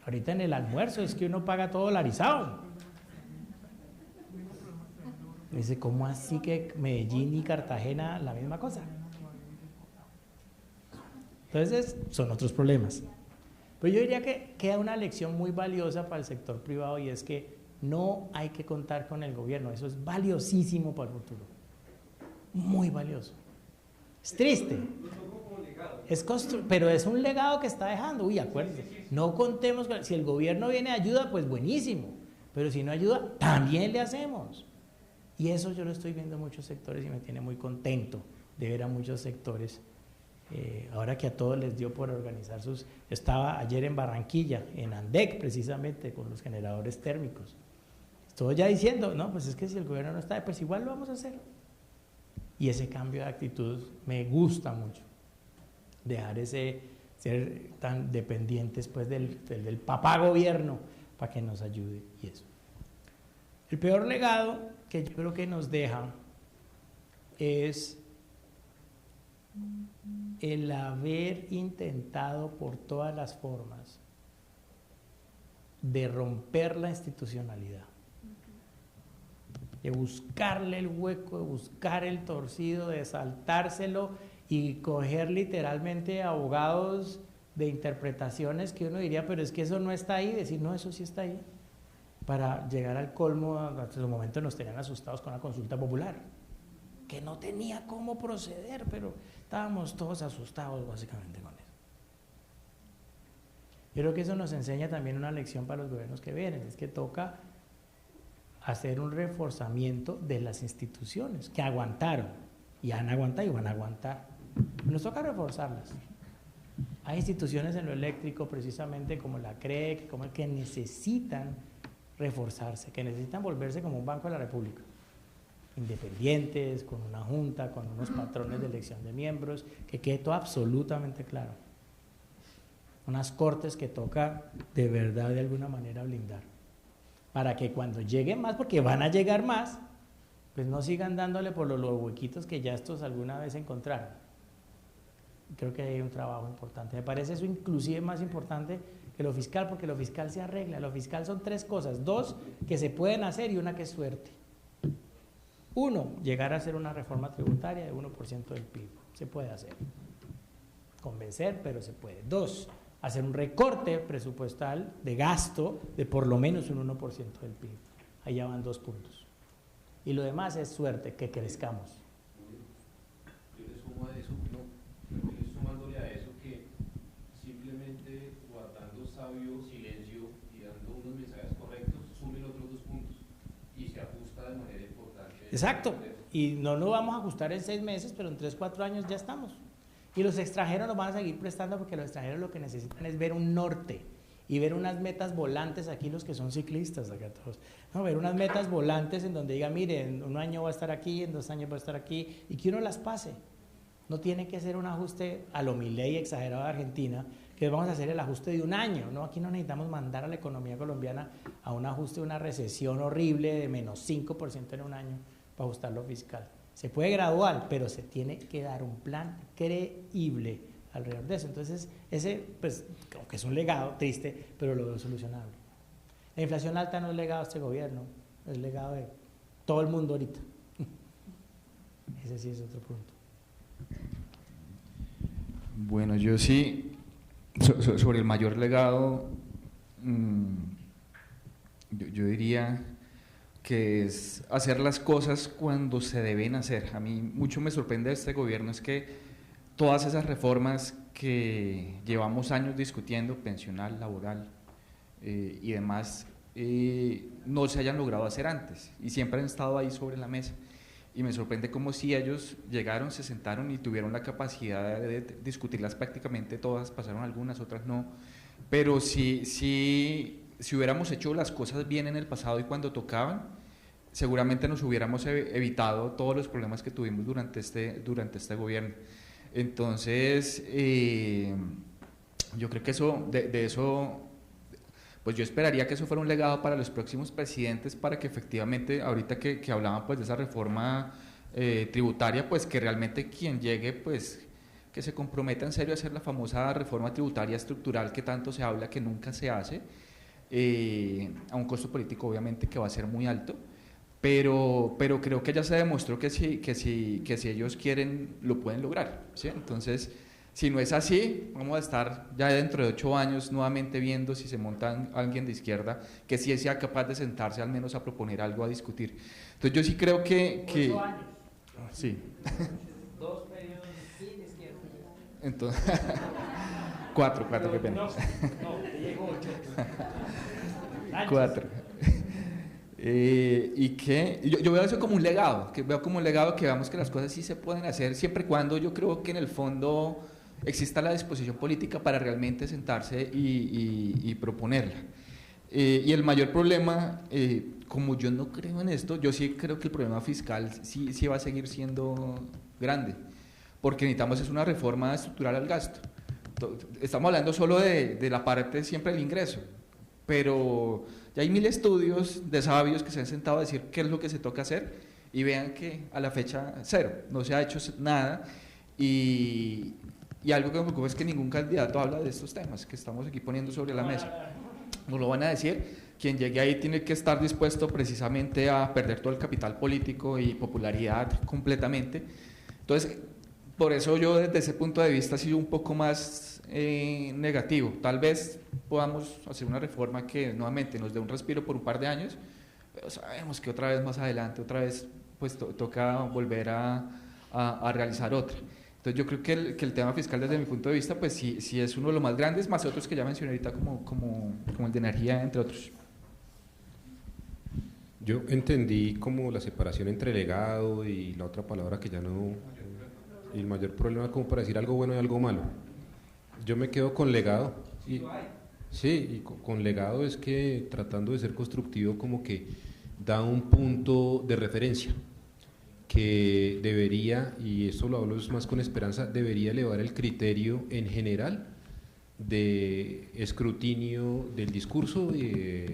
S3: Ahorita en el almuerzo es que uno paga todo dolarizado. Dice, ¿cómo así que Medellín y Cartagena la misma cosa? Entonces, son otros problemas. Pero yo diría que queda una lección muy valiosa para el sector privado, y es que no hay que contar con el gobierno. Eso es valiosísimo para el futuro. Muy valioso. Es triste. Pero es un legado que está dejando. Uy, acuérdense, no contemos con, si el gobierno viene a ayuda, pues buenísimo, pero si no ayuda, también le hacemos. Y eso yo lo estoy viendo en muchos sectores y me tiene muy contento de ver a muchos sectores. Ahora que a todos les dio por organizar sus... Estaba ayer en Barranquilla, en ANDEC precisamente, con los generadores térmicos. Estoy ya diciendo, no, pues es que si el gobierno no está, pues igual lo vamos a hacer. Y ese cambio de actitud me gusta mucho. Dejar ser tan dependientes pues del papá gobierno para que nos ayude y eso. El peor legado que yo creo que nos deja es el haber intentado por todas las formas de romper la institucionalidad, de buscarle el hueco, de buscar el torcido, de saltárselo y coger literalmente abogados de interpretaciones que uno diría, pero es que eso no está ahí, decir, no, eso sí está ahí, para llegar al colmo. Hasta el momento nos tenían asustados con la consulta popular, que no tenía cómo proceder, pero estábamos todos asustados básicamente con eso. Yo creo que eso nos enseña también una lección para los gobiernos que vienen, es que toca hacer un reforzamiento de las instituciones que aguantaron, y han aguantado y van a aguantar. Nos toca reforzarlas. Hay instituciones en lo eléctrico, precisamente como la CREC, como el que necesitan reforzarse, que necesitan volverse como un Banco de la República, independientes, con una junta, con unos patrones de elección de miembros, que quede todo absolutamente claro. Unas cortes que toca de verdad de alguna manera blindar, para que cuando lleguen más, porque van a llegar más, pues no sigan dándole por los huequitos que ya estos alguna vez encontraron. Creo que hay un trabajo importante. Me parece eso inclusive más importante que lo fiscal, porque lo fiscal se arregla. Lo fiscal son tres cosas, dos que se pueden hacer y una que es suerte. Uno, llegar a hacer una reforma tributaria de 1% del PIB. Se puede hacer. Convencer, pero se puede. Dos, hacer un recorte presupuestal de gasto de por lo menos un 1% del PIB. Ahí ya van 2 puntos. Y lo demás es suerte, que crezcamos.
S4: Yo le sumo a eso, sumándole a eso que simplemente guardando sabio silencio y dando unos mensajes correctos, sumen otros 2 puntos y se ajusta de manera importante.
S3: Exacto, y no lo vamos a ajustar en 6 meses, pero en 3, 4 años ya estamos. Y los extranjeros nos van a seguir prestando, porque los extranjeros lo que necesitan es ver un norte y ver unas metas volantes. Aquí los que son ciclistas, acá todos, no, ver unas metas volantes en donde diga, mire, en 1 año va a estar aquí, en 2 años va a estar aquí, y que uno las pase. No tiene que ser un ajuste a lo Milei exagerado de Argentina, que vamos a hacer el ajuste de 1 año. No, aquí no necesitamos mandar a la economía colombiana a un ajuste de una recesión horrible de menos 5% en 1 año para ajustar lo fiscal. Se puede gradual, pero se tiene que dar un plan creíble alrededor de eso. Entonces, ese, pues, aunque es un legado triste, pero lo veo solucionable. La inflación alta no es legado de este gobierno, es legado de todo el mundo ahorita. Ese sí es otro punto.
S2: Bueno, yo sí, sobre el mayor legado, yo diría que es hacer las cosas cuando se deben hacer. A mí mucho me sorprende de este gobierno es que todas esas reformas que llevamos años discutiendo, pensional, laboral y demás, no se hayan logrado hacer antes y siempre han estado ahí sobre la mesa. Y me sorprende como si ellos llegaron, se sentaron y tuvieron la capacidad de discutirlas prácticamente todas, pasaron algunas, otras no, pero si hubiéramos hecho las cosas bien en el pasado y cuando tocaban, seguramente nos hubiéramos evitado todos los problemas que tuvimos durante este gobierno. Entonces, yo creo que de eso, pues yo esperaría que eso fuera un legado para los próximos presidentes, para que efectivamente, ahorita que hablaban pues de esa reforma tributaria, pues que realmente quien llegue, pues que se comprometa en serio a hacer la famosa reforma tributaria estructural que tanto se habla, que nunca se hace, a un costo político obviamente que va a ser muy alto, pero creo que ya se demostró que si ellos quieren, lo pueden lograr, ¿sí? Entonces, si no es así, vamos a estar ya dentro de 8 años nuevamente viendo si se monta alguien de izquierda que sí sea capaz de sentarse al menos a proponer algo, a discutir. Entonces yo sí creo que…
S3: 8 años.
S2: Sí.
S3: 2 periodos sin izquierda.
S2: Entonces, 4, qué pena.
S3: No, te llegó 8.
S2: 4. Y que yo veo eso como un legado, que veamos que las cosas sí se pueden hacer siempre y cuando yo creo que en el fondo exista la disposición política para realmente sentarse y proponerla. Y el mayor problema, como yo no creo en esto, yo sí creo que el problema fiscal sí va a seguir siendo grande, porque necesitamos es una reforma estructural al gasto. Estamos hablando solo de la parte siempre del ingreso, pero ya hay 1000 estudios de sabios que se han sentado a decir qué es lo que se toca hacer y vean que a la fecha 0, no se ha hecho nada y algo que me preocupa es que ningún candidato habla de estos temas que estamos aquí poniendo sobre la mesa. No lo van a decir, quien llegue ahí tiene que estar dispuesto precisamente a perder todo el capital político y popularidad completamente. Entonces, por eso yo desde ese punto de vista he sido un poco más negativo. Tal vez podamos hacer una reforma que nuevamente nos dé un respiro por un par de años, pero sabemos que otra vez más adelante, otra vez pues toca volver a realizar otra. Entonces yo creo que el tema fiscal desde mi punto de vista pues sí es uno de los más grandes, más otros que ya mencioné ahorita como el de energía, entre otros.
S4: Yo entendí como la separación entre legado y la otra palabra que ya no… Y el mayor problema como para decir algo bueno y algo malo. Yo me quedo con legado. Y con legado es que tratando de ser constructivo como que da un punto de referencia que debería, y esto lo hablo más con esperanza, debería elevar el criterio en general de escrutinio del discurso y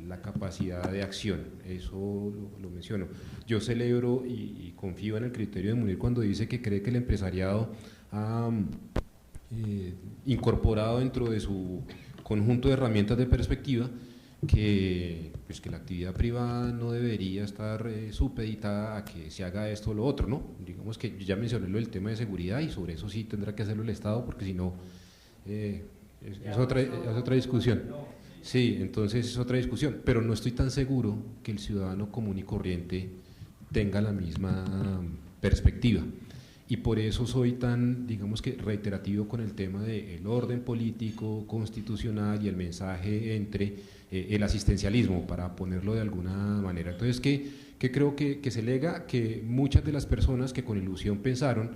S4: la capacidad de acción. Eso lo menciono. Yo celebro y confío en el criterio de Munir cuando dice que cree que el empresariado ha incorporado dentro de su conjunto de herramientas de perspectiva que la actividad privada no debería estar supeditada a que se haga esto o lo otro, ¿no? Digamos que yo ya mencioné lo del tema de seguridad y sobre eso sí tendrá que hacerlo el Estado porque si no es otra discusión. Sí, entonces es otra discusión, pero no estoy tan seguro que el ciudadano común y corriente tenga la misma perspectiva. Y por eso soy tan, digamos que, reiterativo con el tema del orden político, constitucional y el mensaje entre el asistencialismo, para ponerlo de alguna manera. Entonces, ¿qué creo que se lega? Que muchas de las personas que con ilusión pensaron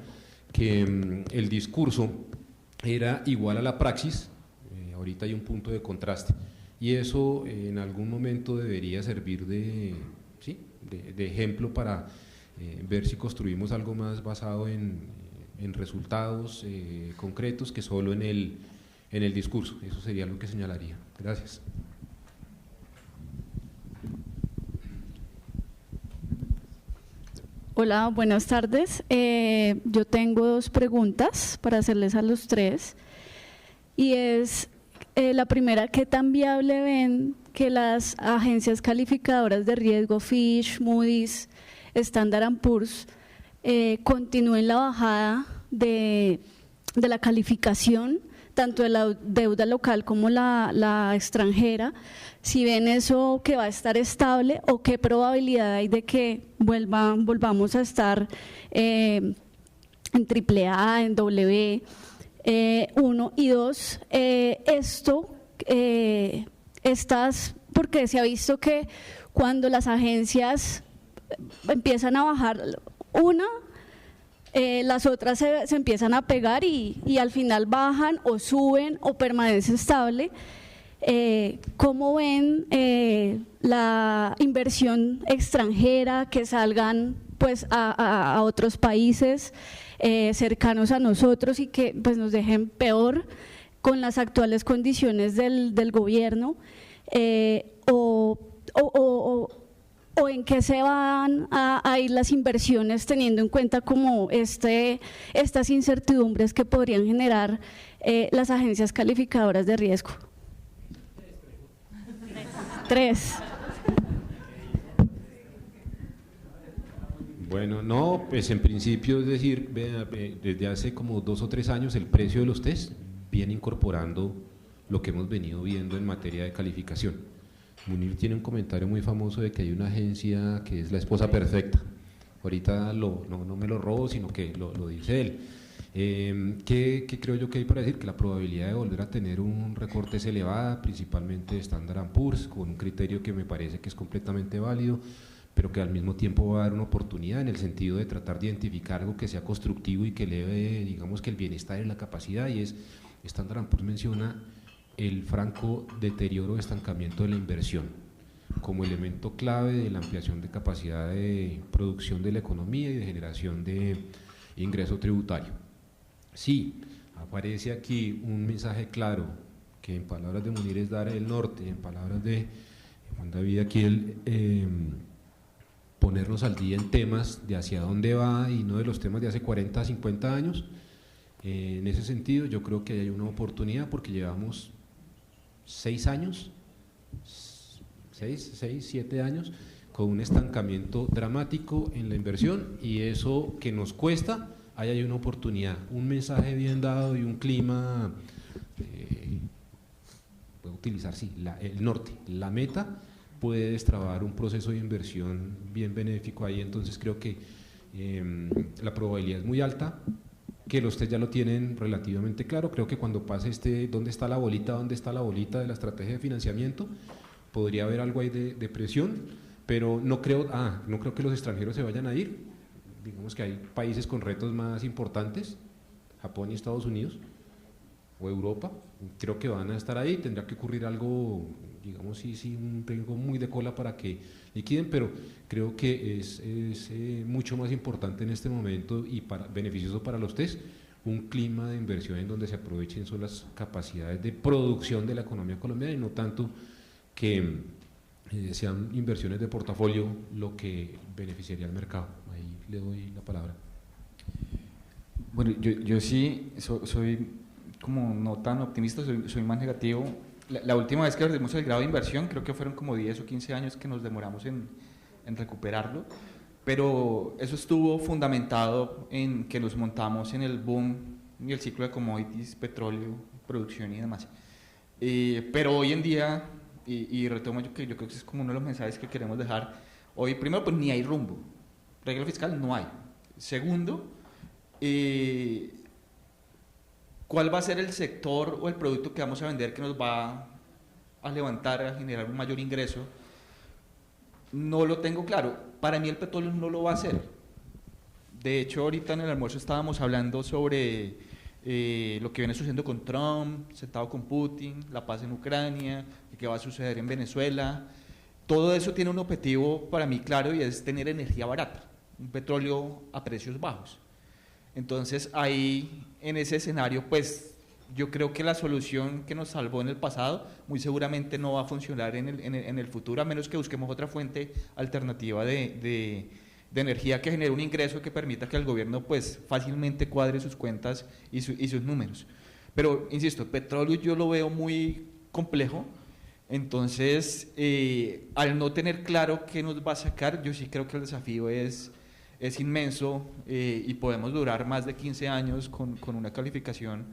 S4: que el discurso era igual a la praxis, ahorita hay un punto de contraste. Y eso en algún momento debería servir de ejemplo para ver si construimos algo más basado en resultados concretos que solo en el discurso. Eso sería lo que señalaría. Gracias.
S6: Hola, buenas tardes. Yo tengo 2 preguntas para hacerles a los 3. Y es… la primera, ¿qué tan viable ven que las agencias calificadoras de riesgo, Fitch, Moody's, Standard & Poor's, continúen la bajada de la calificación, tanto de la deuda local como la extranjera? Si ven eso que va a estar estable o qué probabilidad hay de que volvamos a estar en AAA, en W. 1 y 2, estas porque se ha visto que cuando las agencias empiezan a bajar las otras se empiezan a pegar y al final bajan o suben o permanece estable. ¿Cómo ven la inversión extranjera, que salgan pues a otros países cercanos a nosotros y que pues nos dejen peor con las actuales condiciones del gobierno? ¿O en qué se van a ir las inversiones, teniendo en cuenta como estas incertidumbres que podrían generar las agencias calificadoras de riesgo? 3.
S4: Bueno, no, pues en principio, es decir, desde hace como 2 o 3 años el precio de los test viene incorporando lo que hemos venido viendo en materia de calificación. Munir tiene un comentario muy famoso de que hay una agencia que es la esposa perfecta. Ahorita no me lo robo, sino que lo dice él. ¿Qué creo yo que hay para decir? Que la probabilidad de volver a tener un recorte es elevada, principalmente Standard & Poor's, con un criterio que me parece que es completamente válido, pero que al mismo tiempo va a dar una oportunidad en el sentido de tratar de identificar algo que sea constructivo y que eleve, digamos, que el bienestar y la capacidad, y es, Standard & Poor's menciona el franco deterioro o estancamiento de la inversión como elemento clave de la ampliación de capacidad de producción de la economía y de generación de ingreso tributario. Sí, aparece aquí un mensaje claro, que en palabras de Munir es dar el norte, en palabras de Juan David aquí ponernos al día en temas de hacia dónde va y no de los temas de hace 40, 50 años. En ese sentido yo creo que hay una oportunidad porque llevamos 6 años, 7 años con un estancamiento dramático en la inversión, y eso que nos cuesta, ahí hay una oportunidad, un mensaje bien dado y un clima, puedo utilizar, sí, el norte, la meta puede destrabar un proceso de inversión bien benéfico ahí. Entonces creo que la probabilidad es muy alta, que los test ya lo tienen relativamente claro. Creo que cuando pase ¿dónde está la bolita de la estrategia de financiamiento? Podría haber algo ahí de presión, pero no creo que los extranjeros se vayan a ir. Digamos que hay países con retos más importantes, Japón y Estados Unidos, o Europa, creo que van a estar ahí. Tendrá que ocurrir algo, digamos, sí, un riesgo muy de cola para que liquiden, pero creo que es mucho más importante en este momento y beneficioso para los test, un clima de inversión en donde se aprovechen son las capacidades de producción de la economía colombiana y no tanto que sean inversiones de portafolio lo que beneficiaría al mercado. Ahí le doy la palabra.
S2: Bueno, yo sí soy como no tan optimista, soy más negativo. La última vez que perdimos el grado de inversión, creo que fueron como 10 o 15 años que nos demoramos en recuperarlo, pero eso estuvo fundamentado en que nos montamos en el boom y el ciclo de commodities, petróleo, producción y demás. Pero hoy en día, y retomo yo creo que es como uno de los mensajes que queremos dejar, hoy primero pues ni hay rumbo, regla fiscal no hay. Segundo, ¿cuál va a ser el sector o el producto que vamos a vender que nos va a levantar, a generar un mayor ingreso? No lo tengo claro. Para mí el petróleo no lo va a hacer. De hecho, ahorita en el almuerzo estábamos hablando sobre lo que viene sucediendo con Trump, sentado con Putin, la paz en Ucrania, qué va a suceder en Venezuela. Todo eso tiene un objetivo para mí claro, y es tener energía barata, un petróleo a precios bajos. Entonces ahí, en ese escenario, pues yo creo que la solución que nos salvó en el pasado muy seguramente no va a funcionar en el futuro, a menos que busquemos otra fuente alternativa de energía que genere un ingreso que permita que el gobierno pues fácilmente cuadre sus cuentas y sus números. Pero insisto, el petróleo yo lo veo muy complejo. Entonces, al no tener claro qué nos va a sacar, yo sí creo que el desafío es inmenso, y podemos durar más de 15 años con una calificación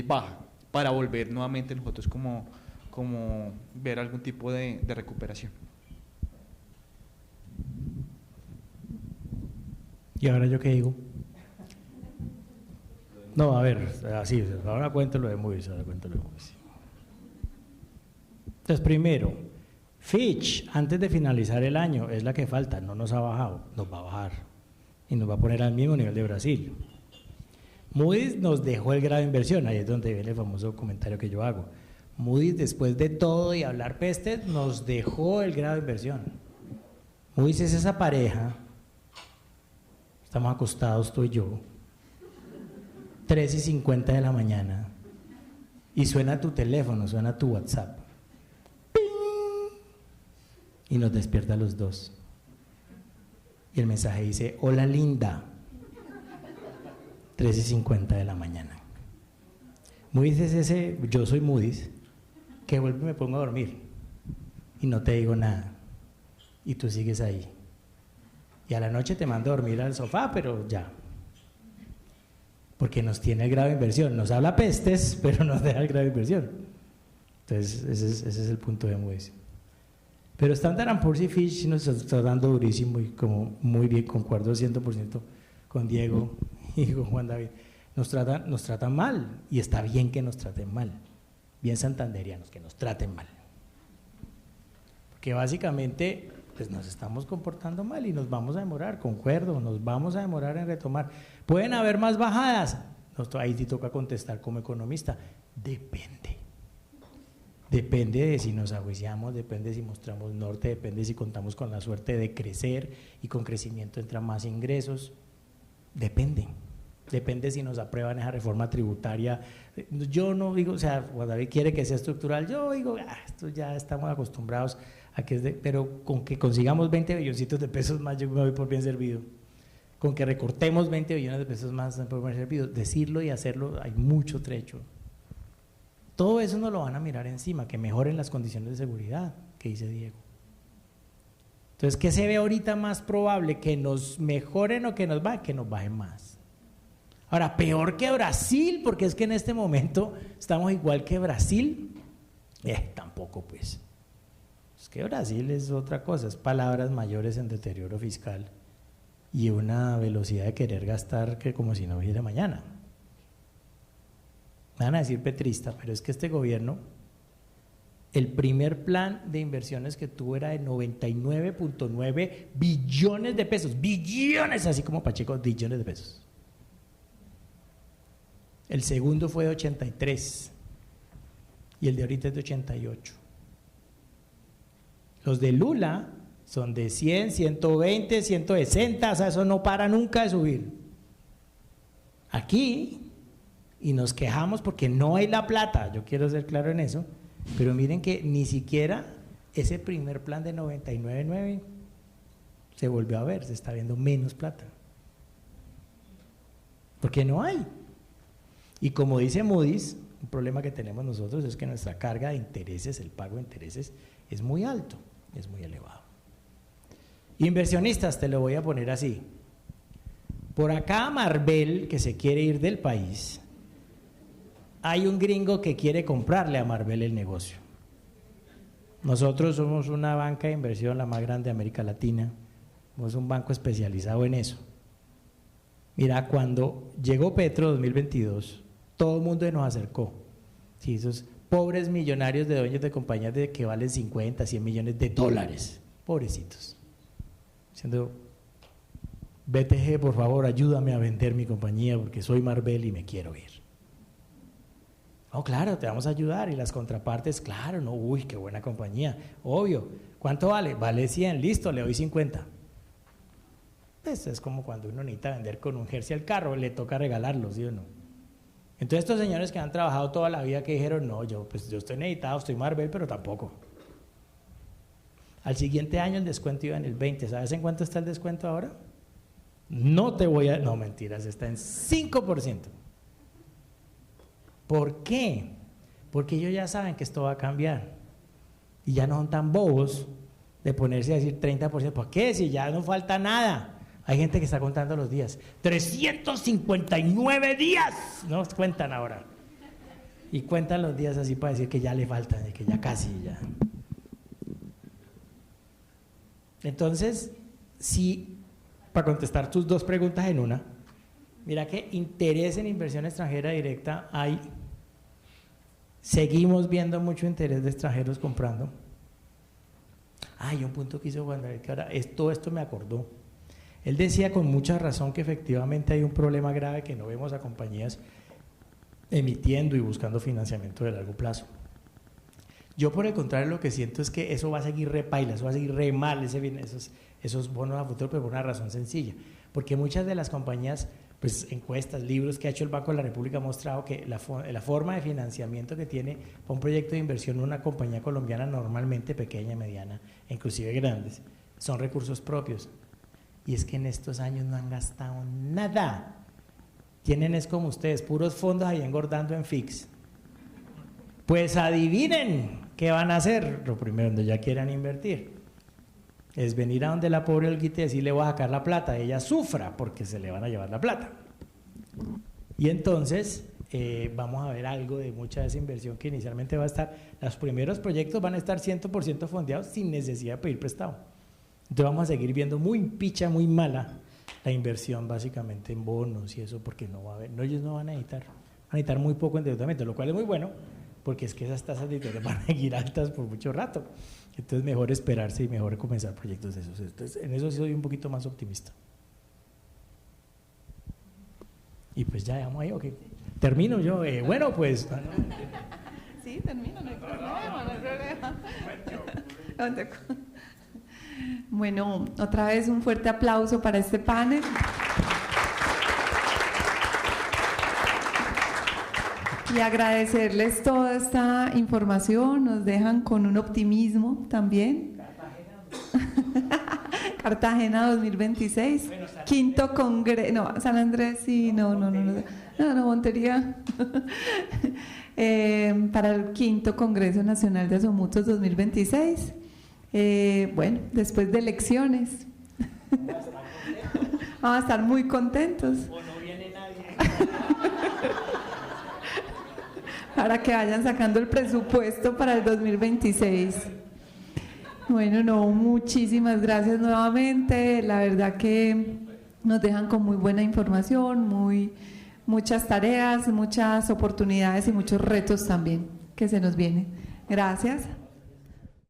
S2: baja para volver nuevamente nosotros como ver algún tipo de recuperación.
S3: ¿Y ahora yo qué digo? No, a ver, así, ahora cuéntalo de Moody's, Entonces, primero, Fitch, antes de finalizar el año, es la que falta, no nos ha bajado, nos va a bajar y nos va a poner al mismo nivel de Brasil. Moody's nos dejó el grado de inversión, ahí es donde viene el famoso comentario que yo hago. Moody's, después de todo y hablar pestes, nos dejó el grado de inversión. Moody's es esa pareja, estamos acostados tú y yo, 3:50 de la mañana, y suena tu teléfono, suena tu WhatsApp, ¡ping! Y nos despierta a los dos. Y el mensaje dice: hola linda, 3:50 de la mañana. Moody's es ese, yo soy Moody's, que vuelvo y me pongo a dormir y no te digo nada y tú sigues ahí. Y a la noche te mando a dormir al sofá, pero ya. Porque nos tiene el grado de inversión, nos habla pestes, pero nos deja el grado de inversión. Entonces, ese es el punto de Moody's. Pero Standard & Poor's y Fitch nos está dando durísimo y como muy bien, concuerdo 100% con Diego y con Juan David. Nos tratan mal y está bien que nos traten mal. Bien santanderianos, que nos traten mal. Porque básicamente pues nos estamos comportando mal y nos vamos a demorar, concuerdo, nos vamos a demorar en retomar. ¿Pueden haber más bajadas? Ahí sí toca contestar como economista, depende. Depende de si nos ajuiciamos, depende de si mostramos norte, depende de si contamos con la suerte de crecer y con crecimiento entran más ingresos. Depende. Depende si nos aprueban esa reforma tributaria. Yo no digo, o sea, Juan David quiere que sea estructural, yo digo, esto ya estamos acostumbrados a que pero con que consigamos 20 billoncitos de pesos más, yo me voy por bien servido. Con que recortemos 20 billones de pesos más, me voy por bien servido. Decirlo y hacerlo, hay mucho trecho. Todo eso nos lo van a mirar encima, que mejoren las condiciones de seguridad, que dice Diego. Entonces, ¿qué se ve ahorita más probable? ¿Que nos mejoren o que nos bajen más? Ahora, peor que Brasil, porque es que en este momento estamos igual que Brasil, tampoco pues. Es que Brasil es otra cosa, es palabras mayores en deterioro fiscal y una velocidad de querer gastar que como si no hubiera mañana. Me van a decir petrista, pero es que este gobierno, el primer plan de inversiones que tuvo era de 99.9 billones de pesos, billones, así como Pacheco, billones de pesos. El segundo fue de 83 y el de ahorita es de 88. Los de Lula son de 100, 120, 160, o sea, eso no para nunca de subir. Aquí, y nos quejamos porque no hay la plata, yo quiero ser claro en eso, pero miren que ni siquiera ese primer plan de 99.9 se volvió a ver, se está viendo menos plata. Porque no hay. Y como dice Moody's, un problema que tenemos nosotros es que nuestra carga de intereses, el pago de intereses, es muy alto, es muy elevado. Inversionistas, te lo voy a poner así. Por acá Marvel, que se quiere ir del país, hay un gringo que quiere comprarle a Marvel el negocio. Nosotros somos una banca de inversión la más grande de América Latina, somos un banco especializado en eso. Mira, cuando llegó Petro 2022, todo el mundo nos acercó. Sí, esos pobres millonarios de dueños de compañías que valen 50, 100 millones de dólares, pobrecitos. Diciendo, BTG, por favor, ayúdame a vender mi compañía porque soy Marvel y me quiero ir. Oh, claro, te vamos a ayudar. Y las contrapartes, claro, no, uy, qué buena compañía, obvio. ¿Cuánto vale? Vale 100, listo, le doy 50. Pues es como cuando uno necesita vender con un jersey al carro, le toca regalarlo, ¿sí o no? Entonces estos señores que han trabajado toda la vida que dijeron, no, yo estoy necesitado, estoy Marvel, pero tampoco. Al siguiente año el descuento iba en el 20, ¿sabes en cuánto está el descuento ahora? No, mentiras, está en 5%. ¿Por qué? Porque ellos ya saben que esto va a cambiar y ya no son tan bobos de ponerse a decir 30%. ¿Por qué? Si ya no falta nada. Hay gente que está contando los días. 359 días. No cuentan ahora. Y cuentan los días así para decir que ya le faltan, que ya casi, ya. Entonces, si, para contestar tus dos preguntas en una, mira que interés en inversión extranjera directa hay. Seguimos viendo mucho interés de extranjeros comprando. Hay un punto que hizo Juan David, que ahora todo esto me acordó. Él decía con mucha razón que efectivamente hay un problema grave que no vemos a compañías emitiendo y buscando financiamiento de largo plazo. Yo por el contrario lo que siento es que eso va a seguir re paila, eso va a seguir re mal, esos bonos a futuro, pero por una razón sencilla, porque muchas de las compañías, pues encuestas, libros que ha hecho el Banco de la República ha mostrado que la forma de financiamiento que tiene para un proyecto de inversión una compañía colombiana normalmente pequeña, mediana, inclusive grandes, son recursos propios. Y es que en estos años no han gastado nada. Tienen es como ustedes, puros fondos ahí engordando en fix. Pues adivinen qué van a hacer. Lo primero, donde ya quieran invertir, es venir a donde la pobre Olguita y decirle voy a sacar la plata. Ella sufra porque se le van a llevar la plata. Y entonces vamos a ver algo de mucha de esa inversión que inicialmente va a estar, los primeros proyectos van a estar 100% fondeados sin necesidad de pedir prestado. Entonces vamos a seguir viendo muy picha, muy mala la inversión básicamente en bonos y eso, porque no va a haber, no, ellos no van a necesitar muy poco endeudamiento, lo cual es muy bueno, porque es que esas tasas de interés van a seguir altas por mucho rato. Entonces mejor esperarse y mejor comenzar proyectos de esos. Entonces en eso sí soy un poquito más optimista. Y pues ya dejamos ahí, ok. Termino yo. Bueno, pues.
S1: Sí, termino, no hay problema, no hay problema. Bueno, otra vez un fuerte aplauso para este panel. Y agradecerles toda esta información, nos dejan con un optimismo también. Cartagena 2026, quinto congreso, no, San Andrés, sí, no, Montería, para el quinto Congreso Nacional de Asomutos 2026. Bueno, después de elecciones, vamos a estar muy contentos.
S3: O no viene nadie.
S1: Para que vayan sacando el presupuesto para el 2026. Bueno, no, muchísimas gracias nuevamente. La verdad que nos dejan con muy buena información, muchas tareas, muchas oportunidades y muchos retos también que se nos vienen. Gracias.